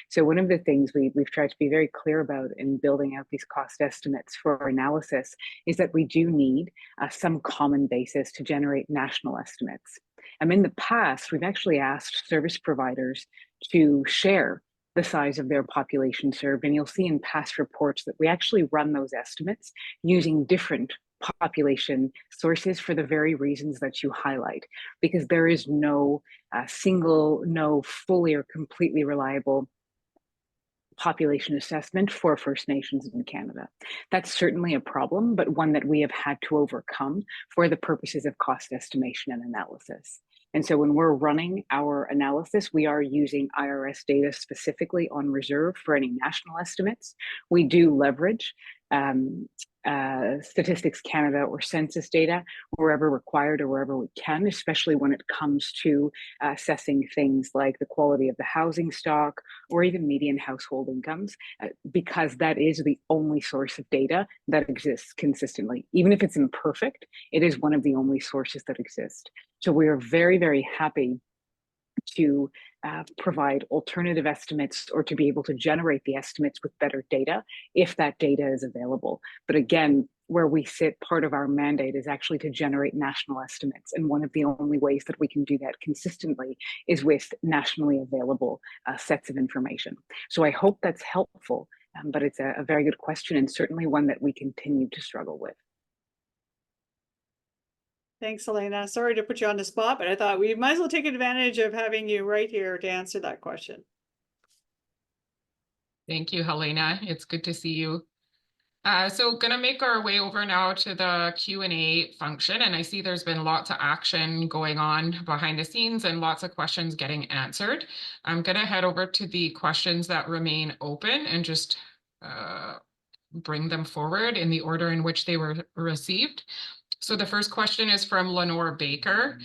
So one of the things we've tried to be very clear about in building out these cost estimates for analysis is that we do need some common basis to generate national estimates. In the past, we've actually asked service providers to share the size of their population served. And you'll see in past reports that we actually run those estimates using different population sources for the very reasons that you highlight, because there is no no fully or completely reliable population assessment for First Nations in Canada. That's certainly a problem, but one that we have had to overcome for the purposes of cost estimation and analysis. And so when we're running our analysis, we are using IRS data specifically on reserve for any national estimates. We do leverage Statistics Canada or census data wherever required or wherever we can, especially when it comes to assessing things like the quality of the housing stock or even median household incomes, because that is the only source of data that exists consistently. Even if it's imperfect, it is one of the only sources that exist. So we are very, very happy to provide alternative estimates or to be able to generate the estimates with better data if that data is available. But again, where we sit, part of our mandate is actually to generate national estimates. And one of the only ways that we can do that consistently is with nationally available sets of information. So I hope that's helpful, but it's a very good question and certainly one that we continue to struggle with. Thanks, Helaina. Sorry to put you on the spot, but I thought we might as well take advantage of having you right here to answer that question. Thank you, Helaina. It's good to see you. So gonna make our way over now to the Q&A function, and I see there's been lots of action going on behind the scenes and lots of questions getting answered. I'm gonna head over to the questions that remain open and just bring them forward in the order in which they were received. So the first question is from Lenore Baker,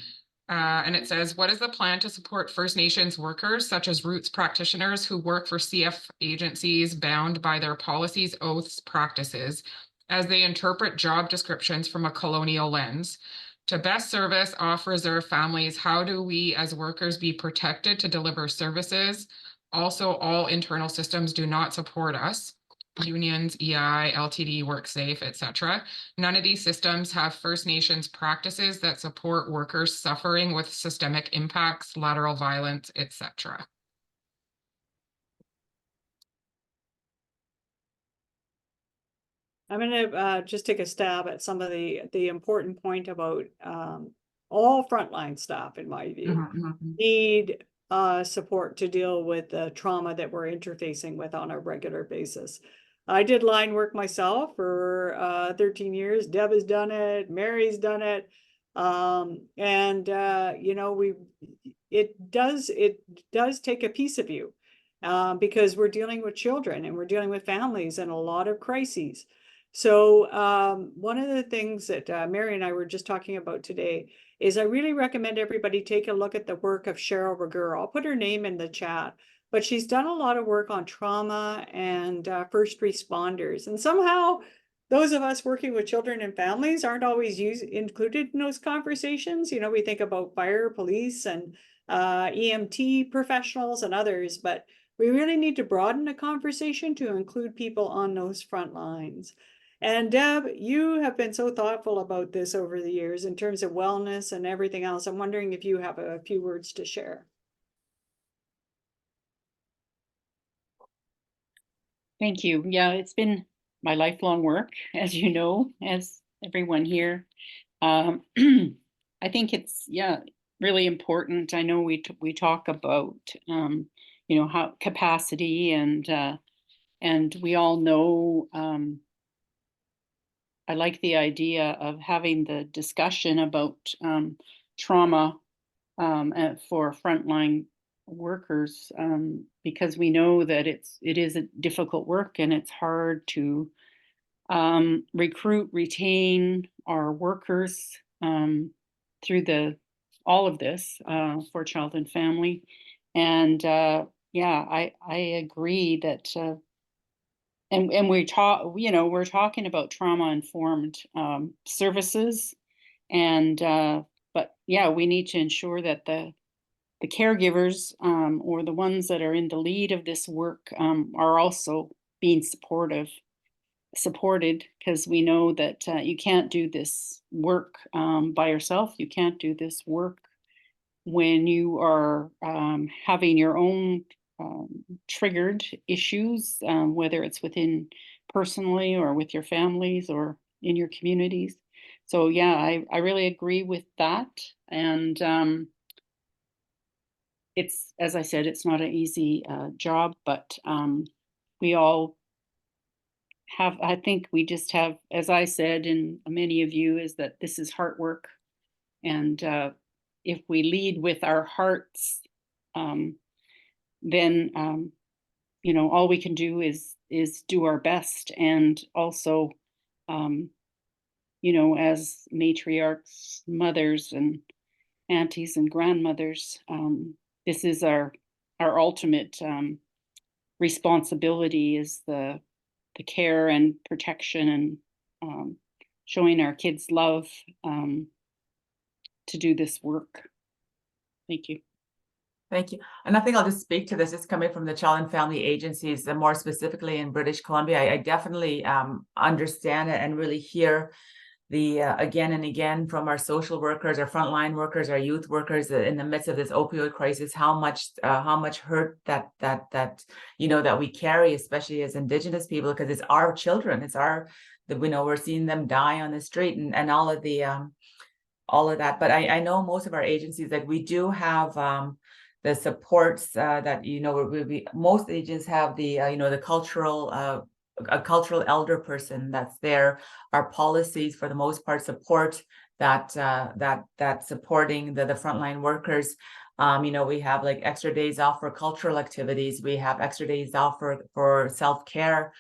and it says, what is the plan to support First Nations workers, such as roots practitioners who work for CF agencies bound by their policies, oaths, practices, as they interpret job descriptions from a colonial lens? To best service off-reserve families, how do we as workers be protected to deliver services? Also, all internal systems do not support us. Unions, EI, LTD, WorkSafe, etc. None of these systems have First Nations practices that support workers suffering with systemic impacts, lateral violence, etc. I'm going to just take a stab at some of the important point about all frontline staff, in my view, need support to deal with the trauma that we're interfacing with on a regular basis. I did line work myself for 13 years. Deb has done it. Mary's done it. You know, it does take a piece of you because we're dealing with children and we're dealing with families and a lot of crises. So one of the things that Mary and I were just talking about today is I really recommend everybody take a look at the work of Cheryl Regur. I'll put her name in the chat. But she's done a lot of work on trauma and first responders. And somehow those of us working with children and families aren't always included in those conversations. You know, we think about fire, police, and EMT professionals and others, but we really need to broaden the conversation to include people on those front lines. And Deb, you have been so thoughtful about this over the years in terms of wellness and everything else. I'm wondering if you have a few words to share. Thank you. Yeah, it's been my lifelong work, as you know, as everyone here. I think it's, yeah, really important. I know we talk about, you know, how capacity and we all know, I like the idea of having the discussion about trauma for frontline workers, because we know that it is a difficult work and it's hard to recruit, retain our workers through all of this for child and family. And yeah, I agree that and we talk, you know, we're talking about trauma informed services, and but yeah, we need to ensure that the caregivers or the ones that are in the lead of this work are also being supported, because we know that you can't do this work by yourself. You can't do this work when you are having your own triggered issues, whether it's within personally or with your families or in your communities. So yeah, I really agree with that. And it's, as I said, it's not an easy job, but we all have, I think we just have, as I said, and many of you, is that this is heart work. And if we lead with our hearts, then you know, all we can do is do our best. And also, you know, as matriarchs, mothers and aunties and grandmothers, this is our ultimate responsibility, is the care and protection and showing our kids love to do this work. Thank you. Thank you. And I think I'll just speak to this, just coming from the child and family agencies, and more specifically in British Columbia. I definitely understand it and really hear the again and again from our social workers, our frontline workers, our youth workers in the midst of this opioid crisis, how much hurt that you know that we carry, especially as Indigenous people, because it's our children, it's our, you know, we're seeing them die on the street and all of that. But I know most of our agencies that we do have the supports that, you know, most agents have the you know, the cultural a cultural elder person that's there. Our policies for the most part support that supporting the frontline workers. You know, we have like extra days off for cultural activities. We have extra days off for self-care.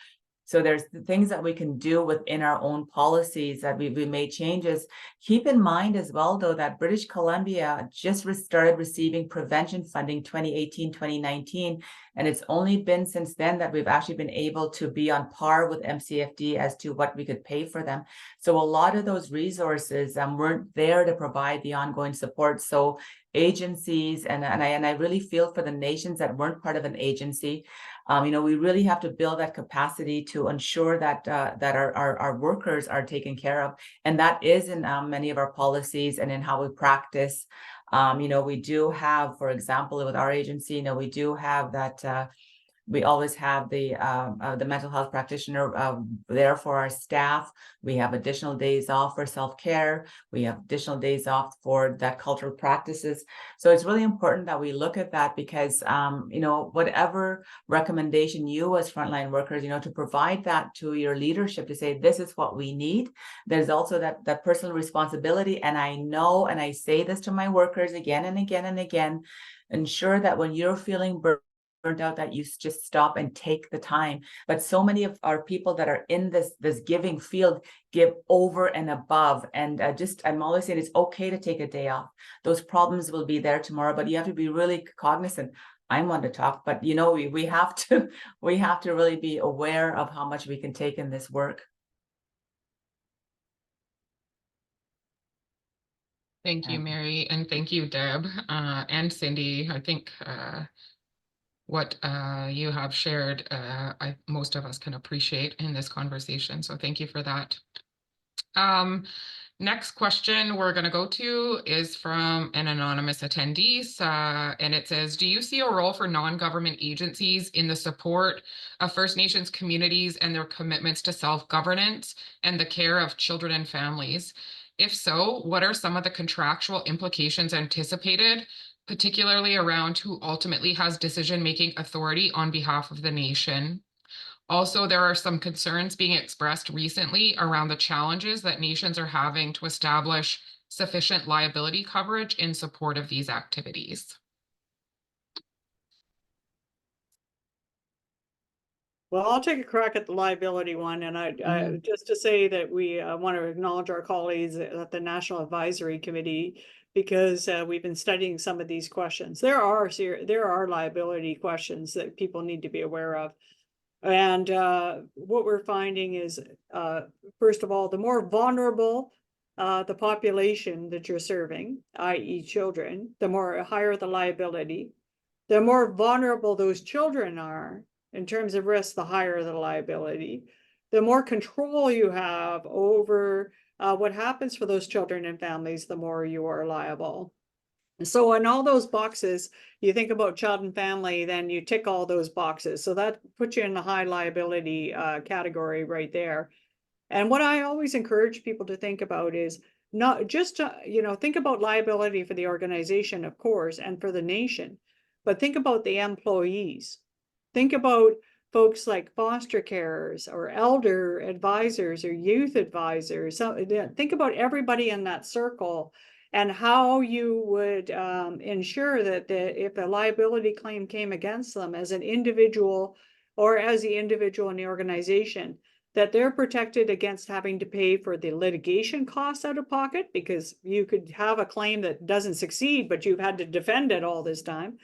So there's the things that we can do within our own policies that we made changes. Keep in mind as well, though, that British Columbia just started receiving prevention funding 2018, 2019. And it's only been since then that we've actually been able to be on par with MCFD as to what we could pay for them. So a lot of those resources weren't there to provide the ongoing support. So agencies, and I really feel for the nations that weren't part of an agency. You know, we really have to build that capacity to ensure that our workers are taken care of, and that is in many of our policies and in how we practice. You know, we do have, for example, with our agency, you know, we do have that. We always have the mental health practitioner there for our staff. We have additional days off for self-care. We have additional days off for that cultural practices. So it's really important that we look at that, because, you know, whatever recommendation you as frontline workers, you know, to provide that to your leadership to say, this is what we need. There's also that personal responsibility. And I know, and I say this to my workers again and again and again, ensure that when you're feeling burnt out, that you just stop and take the time. But so many of our people that are in this giving field give over and above, and I'm always saying it's okay to take a day off. Those problems will be there tomorrow, but you have to be really cognizant. I'm one to talk, but you know, we have to really be aware of how much we can take in this work. Thank you, Mary, and thank you, Deb, and Cindy. I think what you have shared, most of us can appreciate in this conversation. So thank you for that. Next question we're going to go to is from an anonymous attendee, and it says, do you see a role for non-government agencies in the support of First Nations communities and their commitments to self-governance and the care of children and families? If so, what are some of the contractual implications anticipated, particularly around who ultimately has decision-making authority on behalf of the nation? Also, there are some concerns being expressed recently around the challenges that nations are having to establish sufficient liability coverage in support of these activities. Well, I'll take a crack at the liability one, and just to say that we want to acknowledge our colleagues at the National Advisory Committee, because we've been studying some of these questions. There are liability questions that people need to be aware of. And what we're finding is, first of all, the more vulnerable the population that you're serving, i.e. children, the higher the liability. The more vulnerable those children are in terms of risk, the higher the liability. The more control you have over what happens for those children and families, the more you are liable. So in all those boxes, you think about child and family, then you tick all those boxes. So that puts you in the high liability category right there. And what I always encourage people to think about is not just, think about liability for the organization, of course, and for the nation, but think about the employees. Think about folks like foster carers or elder advisors or youth advisors. So think about everybody in that circle and how you would ensure that if a liability claim came against them as an individual or as the individual in the organization, that they're protected against having to pay for the litigation costs out of pocket, because you could have a claim that doesn't succeed, but you've had to defend it all this time,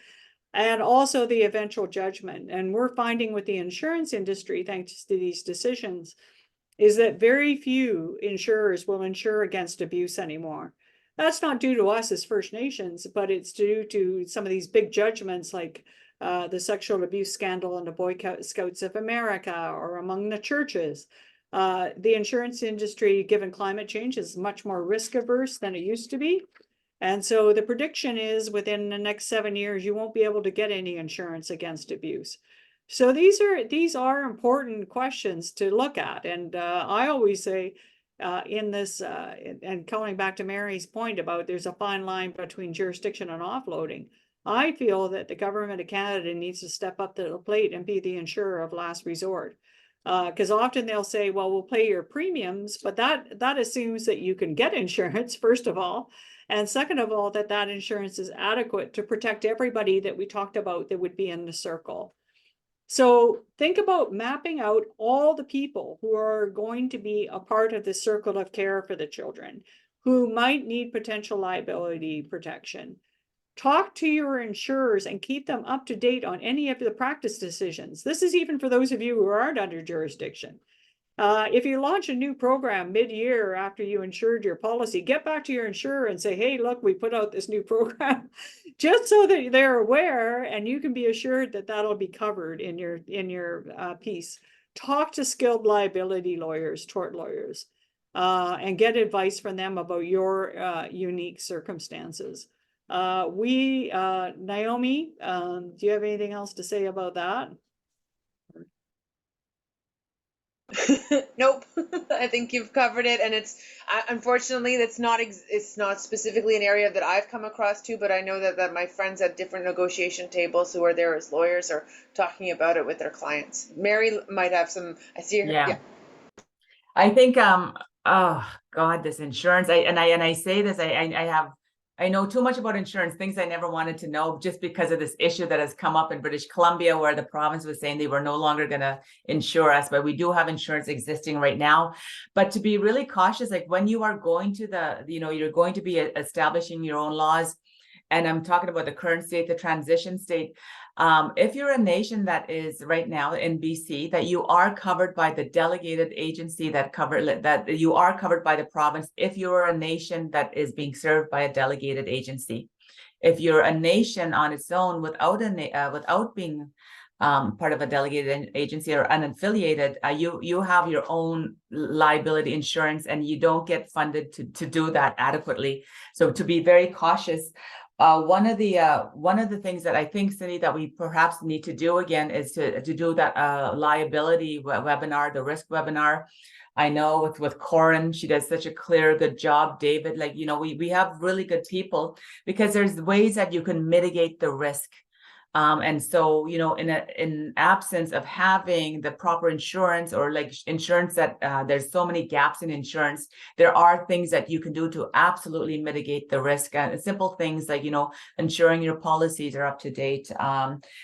and also the eventual judgment. And we're finding with the insurance industry, thanks to these decisions, is that very few insurers will insure against abuse anymore. That's not due to us as First Nations, but it's due to some of these big judgments like the sexual abuse scandal in the Boy Scouts of America or among the churches. The insurance industry, given climate change, is much more risk averse than it used to be. And so the prediction is within the next 7 years, you won't be able to get any insurance against abuse. So these are important questions to look at. And I always say, in this, and coming back to Mary's point about there's a fine line between jurisdiction and offloading, I feel that the government of Canada needs to step up to the plate and be the insurer of last resort. Because often they'll say, well, we'll pay your premiums, but that assumes that you can get insurance, first of all. And second of all, that insurance is adequate to protect everybody that we talked about that would be in the circle. So think about mapping out all the people who are going to be a part of the circle of care for the children, who might need potential liability protection. Talk to your insurers and keep them up to date on any of the practice decisions. This is even for those of you who aren't under jurisdiction. If you launch a new program mid-year after you insured your policy, get back to your insurer and say, hey, look, we put out this new program, just so that they're aware and you can be assured that that'll be covered in your piece. Talk to skilled liability lawyers, tort lawyers, and get advice from them about your unique circumstances. Naiomi, do you have anything else to say about that? Nope. I think you've covered it, and it's unfortunately it's not specifically an area that I've come across too, but I know that my friends at different negotiation tables who are there as lawyers are talking about it with their clients. Mary might have some. I see her. Yeah. I think oh God, this insurance. I say this. I know too much about insurance, things I never wanted to know, just because of this issue that has come up in British Columbia, where the province was saying they were no longer going to insure us, but we do have insurance existing right now. But to be really cautious, like when you are going to you're going to be establishing your own laws, and I'm talking about the current state, the transition state. If you're a nation that is right now in BC, that you are covered by the delegated agency that you are covered by the province if you're a nation that is being served by a delegated agency. If you're a nation on its own without without being part of a delegated agency or unaffiliated, you have your own liability insurance, and you don't get funded to do that adequately. So to be very cautious. One of the things that I think, Cindy, that we perhaps need to do again is to do that liability webinar, the risk webinar. I know with Corin, she does such a clear, good job. David, like, you know, we have really good people, because there's ways that you can mitigate the risk. And so, you know, in absence of having the proper insurance, or like insurance that there's so many gaps in insurance, there are things that you can do to absolutely mitigate the risk. And simple things like, you know, ensuring your policies are up to date,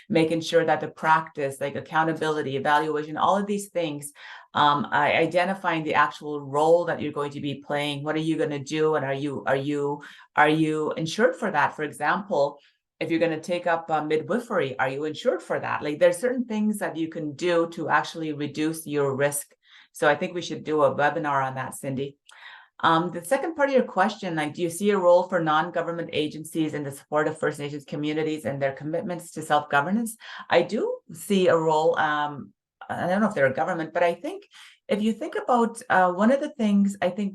making sure that the practice, like accountability, evaluation, all of these things, identifying the actual role that you're going to be playing. What are you going to do? And are you insured for that? For example, if you're going to take up midwifery, are you insured for that? Like, there's certain things that you can do to actually reduce your risk. So I think we should do a webinar on that, Cindy. The second part of your question, like, do you see a role for non-government agencies in the support of First Nations communities and their commitments to self-governance? I do see a role. I don't know if they're a government, but I think if you think about one of the things, I think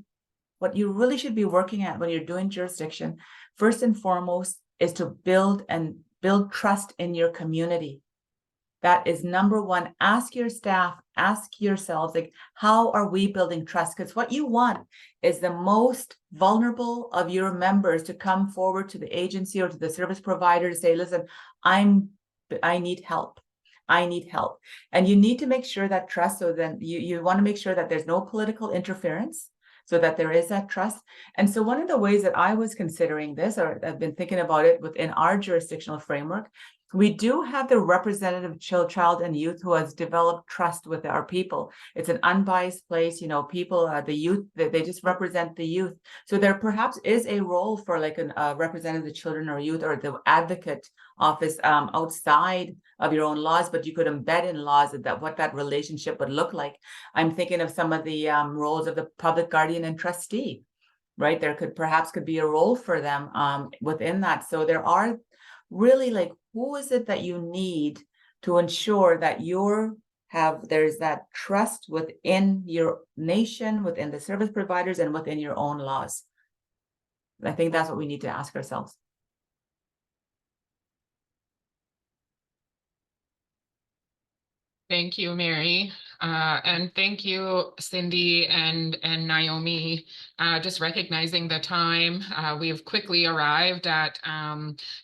what you really should be working at when you're doing jurisdiction, first and foremost, is to build trust in your community. That is number one. Ask your staff, ask yourselves, like, how are we building trust? Because what you want is the most vulnerable of your members to come forward to the agency or to the service provider to say, listen, I need help. I need help. And you need to make sure that trust, so then you want to make sure that there's no political interference, so that there is that trust. And so one of the ways that I was considering this, or I've been thinking about it within our jurisdictional framework, we do have the representative child and youth who has developed trust with our people. It's an unbiased place, you know, people, the youth, they just represent the youth. So there perhaps is a role for like a representative children or youth, or the advocate office outside of your own laws, but you could embed in laws that what that relationship would look like. I'm thinking of some of the roles of the public guardian and trustee, right? There could be a role for them within that. So there are really, like, who is it that you need to ensure that there's that trust within your nation, within the service providers, and within your own laws? I think that's what we need to ask ourselves. Thank you, Mary. And thank you, Cindy and Naiomi. Just recognizing the time, we've quickly arrived at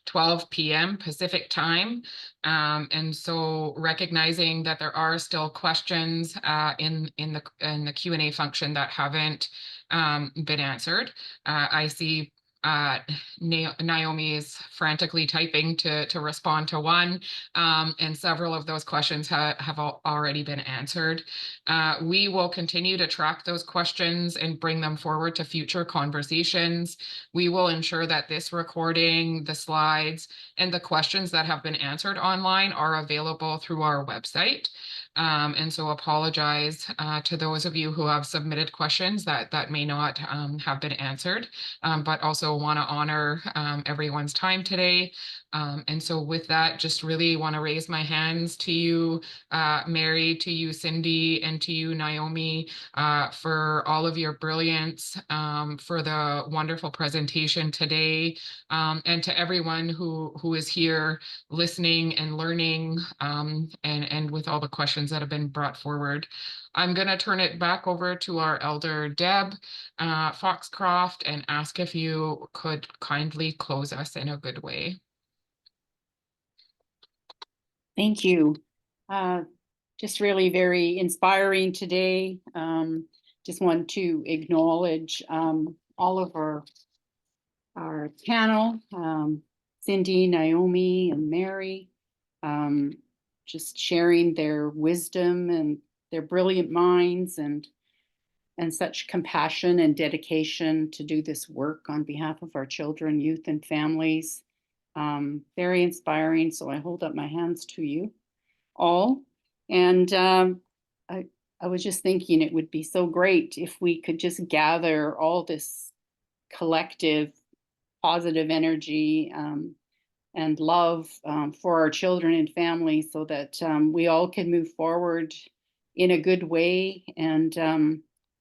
12 p.m. Pacific time. And so recognizing that there are still questions in the Q&A function that haven't been answered. I see Naiomi is frantically typing to respond to one, and several of those questions have already been answered. We will continue to track those questions and bring them forward to future conversations. We will ensure that this recording, the slides, and the questions that have been answered online are available through our website. And so apologize to those of you who have submitted questions that may not have been answered, but also want to honor everyone's time today. And so with that, just really want to raise my hands to you, Mary, to you, Cindy, and to you, Naiomi, for all of your brilliance, for the wonderful presentation today, and to everyone who is here listening and learning, and with all the questions that have been brought forward. I'm going to turn it back over to our elder, Deb Foxcroft, and ask if you could kindly close us in a good way. Thank you. Just really very inspiring today. Just want to acknowledge all of our panel, Cindy, Naiomi, and Mary, just sharing their wisdom and their brilliant minds and such compassion and dedication to do this work on behalf of our children, youth, and families. Very inspiring. So I hold up my hands to you all. And I was just thinking it would be so great if we could just gather all this collective positive energy and love for our children and families, so that we all can move forward in a good way, and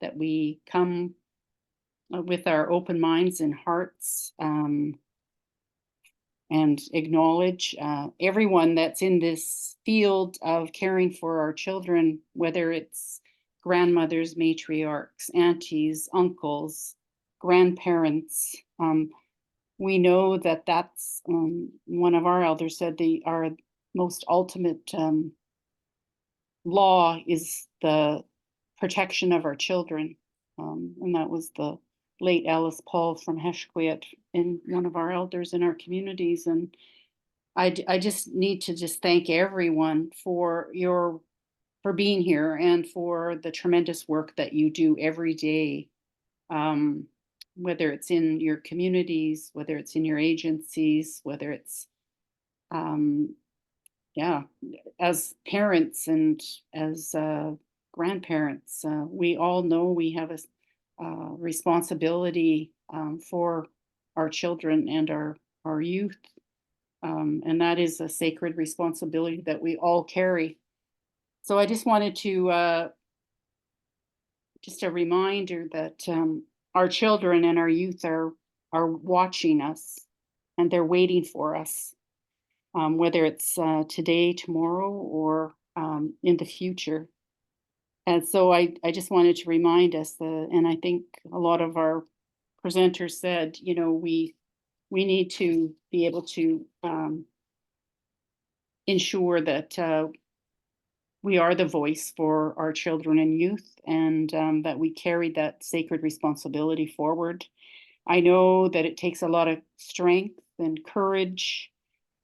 that we come with our open minds and hearts, and acknowledge everyone that's in this field of caring for our children, whether it's grandmothers, matriarchs, aunties, uncles, grandparents. We know that that's, one of our elders said, our most ultimate law is the protection of our children. And that was the late Alice Paul from Sďwməthkվəy, in one of our elders in our communities. And I just need to just thank everyone for being here and for the tremendous work that you do every day, whether it's in your communities, whether it's in your agencies, whether it's as parents and as grandparents. We all know we have a responsibility for our children and our youth, and that is a sacred responsibility that we all carry. So I just wanted to just a reminder that our children and our youth are watching us, and they're waiting for us, whether it's today, tomorrow, or in the future. And so I just wanted to remind us, and I think a lot of our presenters said, we need to be able to ensure that we are the voice for our children and youth, and that we carry that sacred responsibility forward. I know that it takes a lot of strength and courage,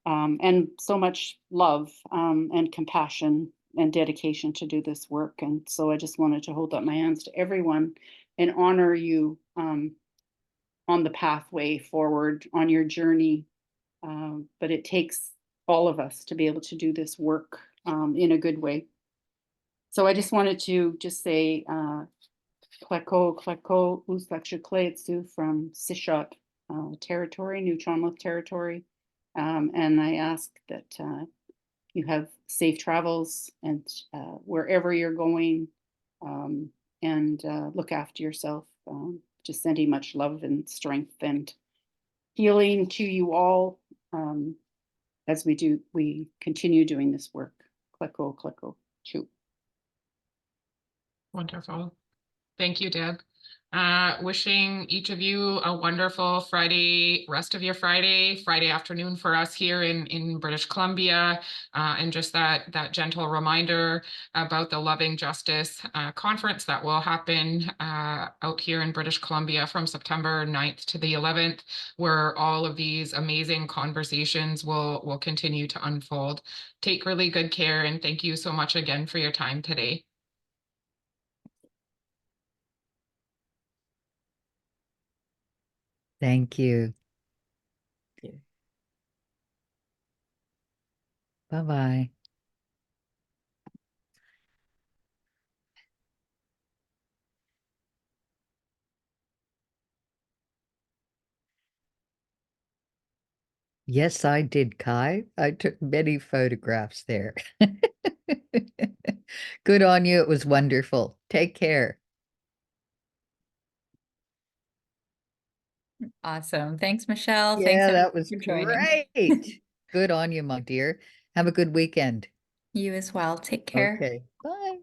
and so much love and compassion and dedication to do this work. And so I just wanted to hold up my hands to everyone and honor you on the pathway forward on your journey. But it takes all of us to be able to do this work in a good way. So I just wanted to just say Sďwməthkվəy from Sishat territory, New Chonmouth territory. And I ask that you have safe travels, and wherever you're going, and look after yourself. Just sending much love and strength and healing to you all as we continue doing this work. Sďwməthkվəy. Wonderful. Thank you, Deb. Wishing each of you a wonderful rest of your Friday afternoon for us here in British Columbia, and just that gentle reminder about the Loving Justice conference that will happen out here in British Columbia from September 9th to the 11th, where all of these amazing conversations will continue to unfold. Take really good care, and thank you so much again for your time today. Thank you. Bye-bye. Yes, I did, Kai. I took many photographs there. Good on you. It was wonderful. Take care. Awesome. Thanks, Michelle. Yeah, Thanks that was for joining. great. Good on you, my dear. Have a good weekend. You as well. Take care. Okay. Bye.